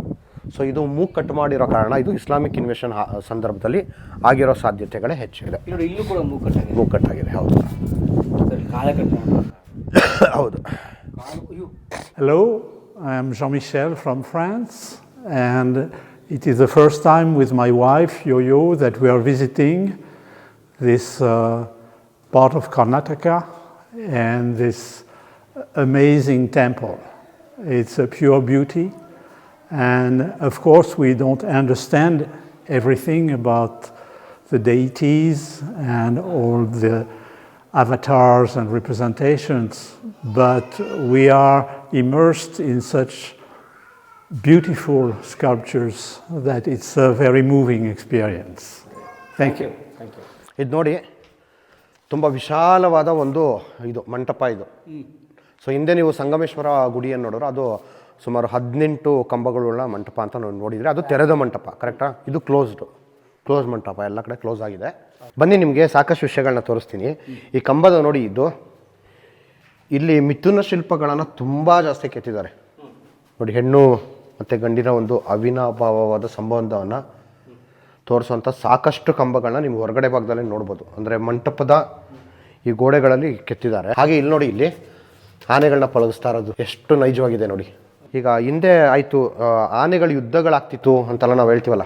ಸೊ ಇದು ಮೂಗು ಕಟ್ ಮಾಡಿರೋ ಕಾರಣ ಇದು ಇಸ್ಲಾಮಿಕ್ ಇನ್ವೇಷನ್ ಸಂದರ್ಭದಲ್ಲಿ ಆಗಿರೋ ಸಾಧ್ಯತೆಗಳೇ ಹೆಚ್ಚಿದೆ. ಮೂಗು ಕಟ್ಟಾಗಿದೆ. ಹೌದು ಹೌದು. Hello, I am Jean-Michel from France, and it is the first time with my wife Yo-Yo that we are visiting this part of Karnataka and this amazing temple. It's a pure beauty, and of course we don't understand everything about the deities and all the avatars and representations, but we are immersed in such beautiful sculptures that it's a very moving experience. Thank you. ಇದು ನೋಡಿ ತುಂಬ ವಿಶಾಲವಾದ ಒಂದು ಇದು ಮಂಟಪ ಇದು. So ಹಿಂದೆ ನೀವು ಸಂಗಮೇಶ್ವರ ಗುಡಿಯನ್ನು ನೋಡಿದ್ರೆ ಅದು ಸುಮಾರು 18 ಕಂಬಗಳುಳ್ಳ ಮಂಟಪ ಅಂತ ನೋಡಿದರೆ ಅದು ತೆರೆದ ಮಂಟಪ, ಕರೆಕ್ಟಾ? ಇದು ಕ್ಲೋಸ್ ಮಂಟಪ, ಎಲ್ಲ ಕಡೆ ಕ್ಲೋಸ್ ಆಗಿದೆ. ಬನ್ನಿ ನಿಮಗೆ ಸಾಕಷ್ಟು ವಿಷಯಗಳನ್ನ ತೋರಿಸ್ತೀನಿ. ಈ ಕಂಬದ ನೋಡಿ, ಇದು ಇಲ್ಲಿ ಮಿಥುನ ಶಿಲ್ಪಗಳನ್ನು ತುಂಬ ಜಾಸ್ತಿ ಕೆತ್ತಿದ್ದಾರೆ ನೋಡಿ. ಹೆಣ್ಣು ಮತ್ತು ಗಂಡಿನ ಒಂದು ಅವಿನಾಭಾವವಾದ ಸಂಬಂಧವನ್ನು ತೋರಿಸುವಂಥ ಸಾಕಷ್ಟು ಕಂಬಗಳನ್ನ ನಿಮ್ಗೆ ಹೊರಗಡೆ ಭಾಗದಲ್ಲಿ ನೋಡ್ಬೋದು. ಅಂದರೆ ಮಂಟಪದ ಈ ಗೋಡೆಗಳಲ್ಲಿ ಕೆತ್ತಿದ್ದಾರೆ. ಹಾಗೆ ಇಲ್ಲಿ ನೋಡಿ, ಇಲ್ಲಿ ಆನೆಗಳನ್ನ ಪಳಗಿಸ್ತಾ ಇರೋದು ಎಷ್ಟು ನೈಜವಾಗಿದೆ ನೋಡಿ. ಈಗ ಹಿಂದೆ ಆಯಿತು ಆನೆಗಳ ಯುದ್ಧಗಳಾಗ್ತಿತ್ತು ಅಂತೆಲ್ಲ ನಾವು ಹೇಳ್ತೀವಲ್ಲ,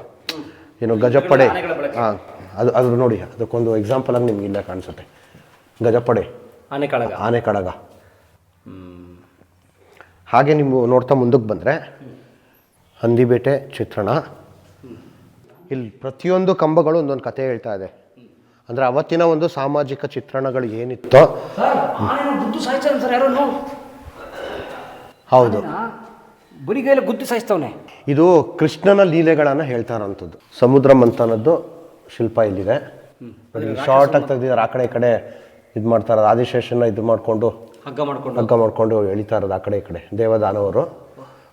ಏನು ಗಜಪಡೆ, ಹಾಂ, ಅದು ನೋಡಿ, ಅದಕ್ಕೊಂದು ಎಕ್ಸಾಂಪಲ್ ಆಗಿ ನಿಮ್ಗೆ ಇಲ್ಲೇ ಕಾಣಿಸುತ್ತೆ. ಗಜಪಡೆ, ಆನೆ ಕಡಗ. ಹಾಗೆ ನೀವು ನೋಡ್ತಾ ಮುಂದಕ್ಕೆ ಬಂದರೆ ಹಂದಿಬೇಟೆ ಚಿತ್ರಣ. ಇಲ್ಲಿ ಪ್ರತಿಯೊಂದು ಕಂಬಗಳು ಒಂದೊಂದು ಕತೆ ಹೇಳ್ತಾ ಇದೆ. ಅಂದರೆ ಅವತ್ತಿನ ಒಂದು ಸಾಮಾಜಿಕ ಚಿತ್ರಣಗಳು ಏನಿತ್ತೋ. ಹೌದು, ಬರಿಗೈಲಿ ಗುದ್ದು ಸಾಯಿಸ್ತವನೆ. ಇದು ಕೃಷ್ಣನ ಲೀಲೆಗಳನ್ನು ಹೇಳ್ತಾ ಇರೋಂಥದ್ದು. ಸಮುದ್ರ ಮಂಥನದ್ದು ಶಿಲ್ಪ ಇಲ್ಲಿದೆ ನೋಡಿ. ಶಾರ್ಟ್ ಆಗಿ ತೆಗೆದಿದ್ದಾರೆ. ಆ ಕಡೆ ಈ ಕಡೆ ಇದು ಮಾಡ್ತಾ ಇರೋದು, ಆದಿಶೇಷನ ಇದು ಮಾಡಿಕೊಂಡು ಹಗ್ಗ ಮಾಡ್ಕೊಂಡು ಎಳಿತಾ ಇರೋದು ಆ ಕಡೆ ಈ ಕಡೆ. ದೇವದಾನವರು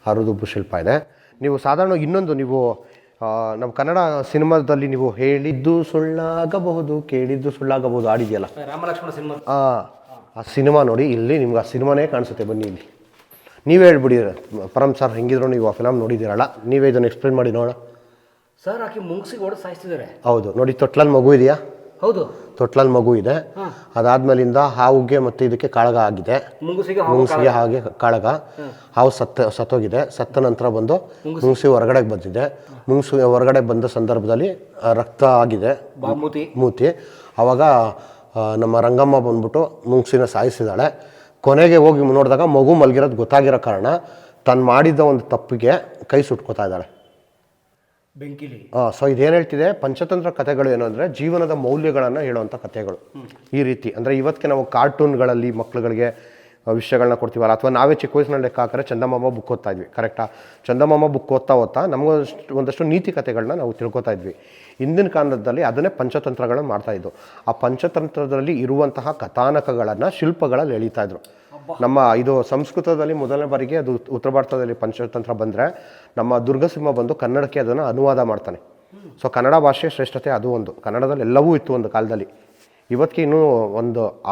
ಹರಿದುಬ್ಬು ಶಿಲ್ಪ ಇದೆ. ನೀವು ಸಾಧಾರಣ ಇನ್ನೊಂದು, ನೀವು ನಮ್ಮ ಕನ್ನಡ ಸಿನಿಮಾದಲ್ಲಿ ನೀವು ಹೇಳಿದ್ದು ಸುಳ್ಳಾಗಬಹುದು, ಕೇಳಿದ್ದು ಸುಳ್ಳಾಗಬಹುದು ಆಡಿದೆಯಲ್ಲ, ರಾಮಲಕ್ಷ್ಮಣ ಸಿನಿಮಾ. ಆ ಸಿನಿಮಾ ನೋಡಿ, ಇಲ್ಲಿ ನಿಮ್ಗೆ ಆ ಸಿನಿಮಾನೇ ಕಾಣಿಸುತ್ತೆ. ಬನ್ನಿ ಇಲ್ಲಿ ನೀವೇ ಹೇಳ್ಬಿಡಿ ಪರಮ್ ಸರ್, ಹೆಂಗಿದ್ರು ನೀವು ಆ ಫಿಲಮ್ ನೋಡಿದ್ದೀರಲ್ಲ, ನೀವೇ ಇದನ್ನು ಎಕ್ಸ್ಪ್ಲೇನ್ ಮಾಡಿ ನೋಡೋಣ ಸರ್. ಆಕೆ ಮುಂಗ್ಸಿಗೆ ಹೊಡೆದು ಸಾಯಿಸ್ತಿದ್ದಾರೆ. ಹೌದು ನೋಡಿ, ತೊಟ್ಲಲ್ಲಿ ಮಗು ಇದೆಯಾ? ಹೌದು, ತೊಟ್ಲಲ್ಲಿ ಮಗು ಇದೆ. ಅದಾದ್ಮೇಲಿಂದ ಹಾವುಗೆ ಮತ್ತು ಇದಕ್ಕೆ ಕಾಳಗ ಆಗಿದೆ. ಮುಂಗ್ಸಿಗೆ ಹಾಗೆ ಕಾಳಗ. ಹಾವು ಸತ್ತೋಗಿದೆ. ಸತ್ತ ನಂತರ ಬಂದು ಮುಂಗ್ಸಿ ಹೊರಗಡೆ ಬಂದಿದೆ. ಮುಂಗ್ಸಿ ಹೊರಗಡೆ ಬಂದ ಸಂದರ್ಭದಲ್ಲಿ ರಕ್ತ ಆಗಿದೆ, ಮೂತಿ. ಆವಾಗ ನಮ್ಮ ರಂಗಮ್ಮ ಬಂದ್ಬಿಟ್ಟು ಮುಂಗ್ಸಿನ ಸಾಯಿಸಿದಾಳೆ. ಕೊನೆಗೆ ಹೋಗಿ ನೋಡಿದಾಗ ಮಗು ಮಲಗಿರೋದು ಗೊತ್ತಾಗಿರೋ ಕಾರಣ ತಾನು ಮಾಡಿದ ಒಂದು ತಪ್ಪಿಗೆ ಕೈ ಸುಟ್ಕೋತಾ ಇದ್ದಾಳೆ ಬೆಂಕಿಲಿ. ಸೊ ಇದೇನು ಹೇಳ್ತಿದೆ, ಪಂಚತಂತ್ರ ಕಥೆಗಳು ಏನು ಅಂದರೆ ಜೀವನದ ಮೌಲ್ಯಗಳನ್ನು ಹೇಳುವಂಥ ಕಥೆಗಳು. ಈ ರೀತಿ ಅಂದರೆ ಇವತ್ತಿಗೆ ನಾವು ಕಾರ್ಟೂನ್ಗಳಲ್ಲಿ ಮಕ್ಕಳುಗಳಿಗೆ ವಿಷಯಗಳನ್ನ ಕೊಡ್ತೀವಲ್ಲ, ಅಥವಾ ನಾವೇ ಚಿಕ್ಕ ವಯಸ್ಸಿನಲ್ಲಿ ಲೆಕ್ಕ ಹಾಕಿದ್ರೆ ಚಂದಮಾಮ ಬುಕ್ ಓದ್ತಾ ಇದ್ವಿ, ಕರೆಕ್ಟಾ? ಚಂದಮಾಮ ಬುಕ್ ಓದ್ತಾ ಒಂದಷ್ಟು ನೀತಿ ಕಥೆಗಳನ್ನ ನಾವು ತಿಳ್ಕೊತಾ ಇದ್ವಿ. ಹಿಂದಿನ ಕಾಲದಲ್ಲಿ ಅದನ್ನೇ ಪಂಚತಂತ್ರಗಳನ್ನು ಮಾಡ್ತಾಯಿದ್ದು. ಆ ಪಂಚತಂತ್ರದಲ್ಲಿ ಇರುವಂತಹ ಕಥಾನಕಗಳನ್ನು ಶಿಲ್ಪಗಳಲ್ಲಿ ಎಳೀತಾಯಿದ್ರು. ನಮ್ಮ ಇದು ಸಂಸ್ಕೃತದಲ್ಲಿ ಮೊದಲನೇ ಬಾರಿಗೆ ಅದು ಉತ್ತರ ಭಾರತದಲ್ಲಿ ಪಂಚತಂತ್ರ ಬಂದರೆ ನಮ್ಮ ದುರ್ಗಸಿಂಹ ಬಂದು ಕನ್ನಡಕ್ಕೆ ಅದನ್ನು ಅನುವಾದ ಮಾಡ್ತಾನೆ. ಸೊ ಕನ್ನಡ ಭಾಷೆ ಶ್ರೇಷ್ಠತೆ ಅದು ಒಂದು. ಕನ್ನಡದಲ್ಲಿ ಎಲ್ಲವೂ ಇತ್ತು ಒಂದು ಕಾಲದಲ್ಲಿ. ಇವತ್ತಿಗೆ ಇನ್ನೂ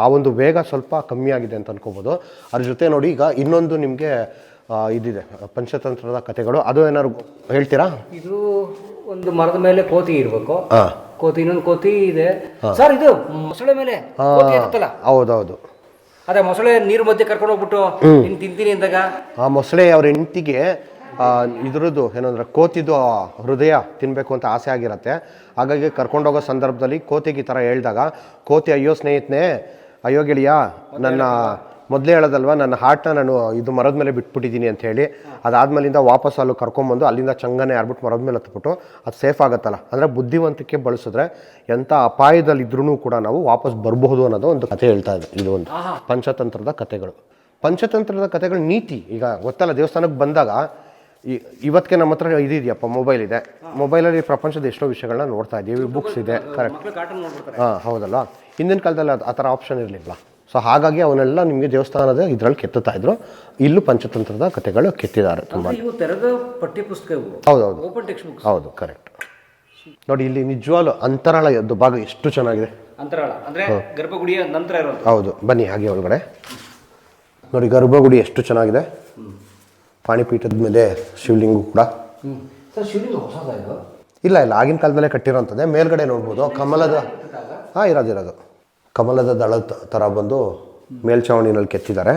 ಆ ಒಂದು ವೇಗ ಸ್ವಲ್ಪ ಕಮ್ಮಿ ಆಗಿದೆ ಅಂತ ಅನ್ಕೋಬೋದು. ಅದ್ರ ಜೊತೆ ನೋಡಿ, ಈಗ ಇನ್ನೊಂದು ನಿಮಗೆ ಇದಿದೆ ಪಂಚತಂತ್ರದ ಕಥೆಗಳು. ಅದು ಏನಾದ್ರು ಹೇಳ್ತೀರಾ? ಇದು ಒಂದು ಮರದ ಮೇಲೆ ಕೋತಿ ಇರಬೇಕು. ಇನ್ನೊಂದು ಕೋತಿ ಇದೆ ಸರ್. ಇದು ಮೊಸಳೆ ಮೇಲೆ ಹೌದೌದು. ಅದೇ ಮೊಸಳೆ ನೀರು ಮಧ್ಯೆ ಕರ್ಕೊಂಡು ಹೋಗ್ಬಿಟ್ಟು ತಿಂತೀನಿ ಅಂದಾಗ ಆ ಮೊಸಳೆ ಅವ್ರ ಹೆಂಡತಿಗೆ ಇದ್ರದ್ದು ಏನಂದ್ರೆ ಕೋತಿದು ಹೃದಯ ತಿನ್ನಬೇಕು ಅಂತ ಆಸೆ ಆಗಿರತ್ತೆ. ಹಾಗಾಗಿ ಕರ್ಕೊಂಡೋಗೋ ಸಂದರ್ಭದಲ್ಲಿ ಕೋತಿಗೆ ಈ ಥರ ಹೇಳಿದಾಗ ಕೋತಿ, ಅಯ್ಯೋ ಸ್ನೇಹಿತನೇ, ಅಯ್ಯೋ ಗೆಳೆಯ, ನನ್ನ ಮೊದಲೇ ಹೇಳೋದಲ್ವ, ನನ್ನ ಹಾರ್ಟ್ನ ನಾನು ಇದು ಮರದ ಮೇಲೆ ಬಿಟ್ಬಿಟ್ಟಿದ್ದೀನಿ ಅಂತ ಹೇಳಿ, ಅದಾದ್ಮೇಲಿಂದ ವಾಪಸ್ ಅಲ್ಲಿ ಕರ್ಕೊಂಬಂದು ಅಲ್ಲಿಂದ ಚಂಗನೆ ಆರ್ಬಿಟ್ಟು ಮರದ ಮೇಲೆ ಹತ್ಬಿಟ್ಟು ಅದು ಸೇಫ್ ಆಗುತ್ತಲ್ಲ. ಅಂದರೆ ಬುದ್ಧಿವಂತಿಕೆ ಬಳಸಿದ್ರೆ ಎಂಥ ಅಪಾಯದಲ್ಲಿದ್ರೂ ಕೂಡ ನಾವು ವಾಪಸ್ ಬರಬಹುದು ಅನ್ನೋದು ಒಂದು ಕಥೆ ಹೇಳ್ತಾ ಇದೆ. ಇದು ಒಂದು ಪಂಚತಂತ್ರದ ಕಥೆಗಳು. ಪಂಚತಂತ್ರದ ಕಥೆಗಳು ನೀತಿ. ಈಗ ಗೊತ್ತಲ್ಲ, ದೇವಸ್ಥಾನಕ್ಕೆ ಬಂದಾಗ ಇವತ್ತಿಗೆ ನಮ್ಮ ಹತ್ರ ಇದೆಯಪ್ಪ, ಮೊಬೈಲ್ ಇದೆ. ಮೊಬೈಲಲ್ಲಿ ಪ್ರಪಂಚದ ಎಷ್ಟೋ ವಿಷಯಗಳನ್ನ ನೋಡ್ತಾ ಇದ್ದೀವಿ, ಬುಕ್ಸ್ ಇದೆ, ಕರೆಕ್ಟ್? ಹೌದಲ್ಲ. ಹಿಂದಿನ ಕಾಲದಲ್ಲಿ ಆ ಥರ ಆಪ್ಷನ್ ಇರಲಿಲ್ಲ. ಸೊ ಹಾಗಾಗಿ ಅವನ್ನೆಲ್ಲ ನಿಮಗೆ ದೇವಸ್ಥಾನದ ಇದರಲ್ಲಿ ಕೆತ್ತುತ್ತಾ ಇದ್ರು. ಇಲ್ಲೂ ಪಂಚತಂತ್ರದ ಕಥೆಗಳು ಕೆತ್ತಿದ್ದಾರೆ ತುಂಬ. ಹೌದೌದು, ಹೌದು, ಕರೆಕ್ಟ್. ನೋಡಿ ಇಲ್ಲಿ ನಿಜವಾಗ್ಲೂ ಅಂತರಾಳ ಭಾಗ ಎಷ್ಟು ಚೆನ್ನಾಗಿದೆ. ಗರ್ಭಗುಡಿಯ ನಂತರ ಹೌದು, ಬನ್ನಿ ಹಾಗೆ ಒಳಗಡೆ ನೋಡಿ. ಗರ್ಭಗುಡಿ ಎಷ್ಟು ಚೆನ್ನಾಗಿದೆ. ಪಾಣಿಪೀಠದ ಮೇಲೆ ಶಿವಲಿಂಗು ಕೂಡ. ಇಲ್ಲ ಆಗಿನ ಕಾಲದಲ್ಲೇ ಕಟ್ಟಿರೋಂಥದ್ದೇ. ಮೇಲ್ಗಡೆ ನೋಡ್ಬೋದು ಕಮಲದ ಇರೋದು ಕಮಲದ ದಳದ ಥರ ಬಂದು ಮೇಲ್ಛಾವಣಿನಲ್ಲಿ ಕೆತ್ತಿದ್ದಾರೆ.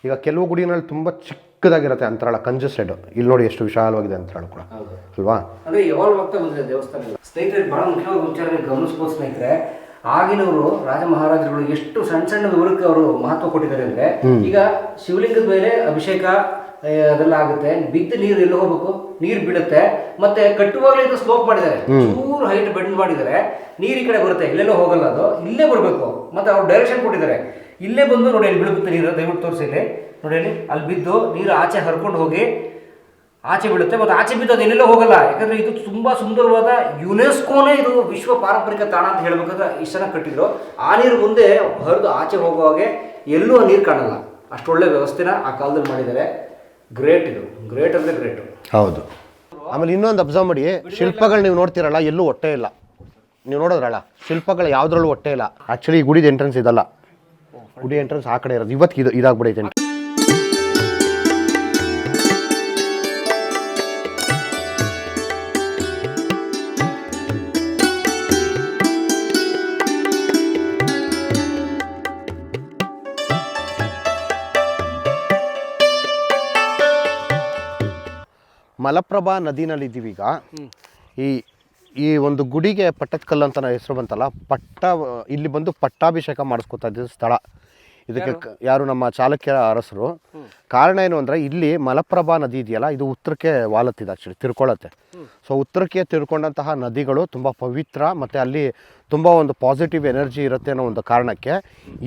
ಈಗ ಕೆಲವು ಗುಡಿನಲ್ಲಿ ತುಂಬ ಚಿಕ್ಕದಾಗಿರುತ್ತೆ ಅಂತರಾಳ, ಕಂಜಸ್ಟೆಡ್. ಇಲ್ಲಿ ನೋಡಿ ಎಷ್ಟು ವಿಶಾಲವಾಗಿದೆ ಅಂತರಾಳ ಕೂಡ, ಅಲ್ವಾ? ಅಂದ್ರೆ ಯಾವಾಗ ಹೋಗ್ತಾ ಬಂದಿದೆ ದೇವಸ್ಥಾನ. ಸ್ನೇಹಿತರೆ, ಬಹಳ ಮುಖ್ಯವಾದ ವಿಚಾರ ಗಮನಿಸ್ಬೋದು ಸ್ನೇಹಿತರೆ. ಆಗಿನವರು ರಾಜ ಮಹಾರಾಜರುಗಳು ಎಷ್ಟು ಸಣ್ಣ ಸಣ್ಣ ವಿವರಕ್ಕೆ ಅವರು ಮಹತ್ವ ಕೊಟ್ಟಿದ್ದಾರೆ ಅಂದ್ರೆ, ಈಗ ಶಿವಲಿಂಗದ ಮೇಲೆ ಅಭಿಷೇಕ ಅದೆಲ್ಲ ಆಗುತ್ತೆ. ಬಿದ್ದು ನೀರು ಎಲ್ಲಿ ಹೋಗ್ಬೇಕು, ನೀರು ಬೀಳುತ್ತೆ. ಮತ್ತೆ ಕಟ್ಟುವಾಗಲೇ ಇದು ಸ್ಲೋಪ್ ಮಾಡಿದ್ದಾರೆ, ಚೂರು ಹೈಟ್ ಬೆಂಡ್ ಮಾಡಿದ್ದಾರೆ, ನೀರು ಈ ಕಡೆ ಬರುತ್ತೆ, ಇಲ್ಲೆಲ್ಲೋ ಹೋಗಲ್ಲ, ಅದು ಇಲ್ಲೇ ಬರಬೇಕು. ಮತ್ತೆ ಅವ್ರು ಡೈರೆಕ್ಷನ್ ಕೊಟ್ಟಿದ್ದಾರೆ, ಇಲ್ಲೇ ಬಂದು ನೋಡಿ ಇಲ್ಲಿ ಬೀಳುತ್ತೆ ನೀರು, ದಯವಿಟ್ಟು ತೋರಿಸಿ ಇಲ್ಲಿ ನೋಡಿ, ಅಲ್ಲಿ ಬಿದ್ದು ನೀರು ಆಚೆ ಹರ್ಕೊಂಡು ಹೋಗಿ ಆಚೆ ಬೀಳುತ್ತೆ. ಮತ್ತು ಆಚೆ ಬಿದ್ದು ಅದು ಎಲ್ಲೆಲ್ಲೋ ಹೋಗಲ್ಲ, ಯಾಕಂದರೆ ಇದು ತುಂಬ ಸುಂದರವಾದ ಯುನೆಸ್ಕೋನೇ ಇದು ವಿಶ್ವ ಪಾರಂಪರಿಕ ತಾಣ ಅಂತ ಹೇಳ್ಬೇಕಾದ್ರೆ ಇಷ್ಟು ಚೆನ್ನಾಗಿ ಕಟ್ಟಿದ್ರು. ಆ ನೀರು ಮುಂದೆ ಹರಿದು ಆಚೆ ಹೋಗುವಾಗೆ ಎಲ್ಲೂ ಆ ನೀರು ಕಾಣಲ್ಲ, ಅಷ್ಟೊಳ್ಳೆ ವ್ಯವಸ್ಥೆನ ಆ ಕಾಲದಲ್ಲಿ ಮಾಡಿದ್ದಾರೆ. ಗ್ರೇಟ್, ಇದು ಗ್ರೇಟ್ ಅಂದರೆ ಗ್ರೇಟು. ಹೌದು. ಆಮೇಲೆ ಇನ್ನೊಂದು ಅಬ್ಸರ್ವ್ ಮಾಡಿ, ಶಿಲ್ಪಗಳು ನೀವು ನೋಡ್ತಿರಲ್ಲ, ಎಲ್ಲೂ ಹೊಟ್ಟೆ ಇಲ್ಲ. ನೀವು ನೋಡೋದ್ರಲ್ಲ, ಶಿಲ್ಪಗಳು ಯಾವುದ್ರಲ್ಲೂ ಹೊಟ್ಟೆ ಇಲ್ಲ. ಆ್ಯಕ್ಚುಲಿ ಈ ಗುಡಿದ ಎಂಟ್ರೆನ್ಸ್ ಇದಲ್ಲ, ಗುಡಿ ಎಂಟ್ರೆನ್ಸ್ ಆ ಕಡೆ ಇರೋದು. ಇವತ್ತು ಇದಾಗ್ಬಿಡೈತೆ. ಮಲಪ್ರಭಾ ನದಿನಲ್ಲಿದ್ದೀವಿ ಈಗ. ಈ ಒಂದು ಗುಡಿಗೆ ಪಟ್ಟದಕಲ್ಲು ಅಂತ ಹೆಸರು ಬಂತಲ್ಲ, ಇಲ್ಲಿ ಬಂದು ಪಟ್ಟಾಭಿಷೇಕ ಮಾಡಿಸ್ಕೊತಾ ಇದ್ದ ಸ್ಥಳ. ಇದಕ್ಕೆ ಯಾರು ನಮ್ಮ ಚಾಲುಕ್ಯರ ಅರಸರು. ಕಾರಣ ಏನು ಅಂದರೆ, ಇಲ್ಲಿ ಮಲಪ್ರಭಾ ನದಿ ಇದೆಯಲ್ಲ, ಇದು ಉತ್ತರಕ್ಕೆ ವಾಲತ್ತಿದೆ, ಆ್ಯಕ್ಚುಲಿ ತಿರ್ಕೊಳ್ಳುತ್ತೆ. ಸೊ ಉತ್ತರಕ್ಕೆ ತಿರ್ಕೊಂಡಂತಹ ನದಿಗಳು ತುಂಬ ಪವಿತ್ರ, ಮತ್ತು ಅಲ್ಲಿ ತುಂಬ ಒಂದು ಪಾಸಿಟಿವ್ ಎನರ್ಜಿ ಇರುತ್ತೆ ಅನ್ನೋ ಒಂದು ಕಾರಣಕ್ಕೆ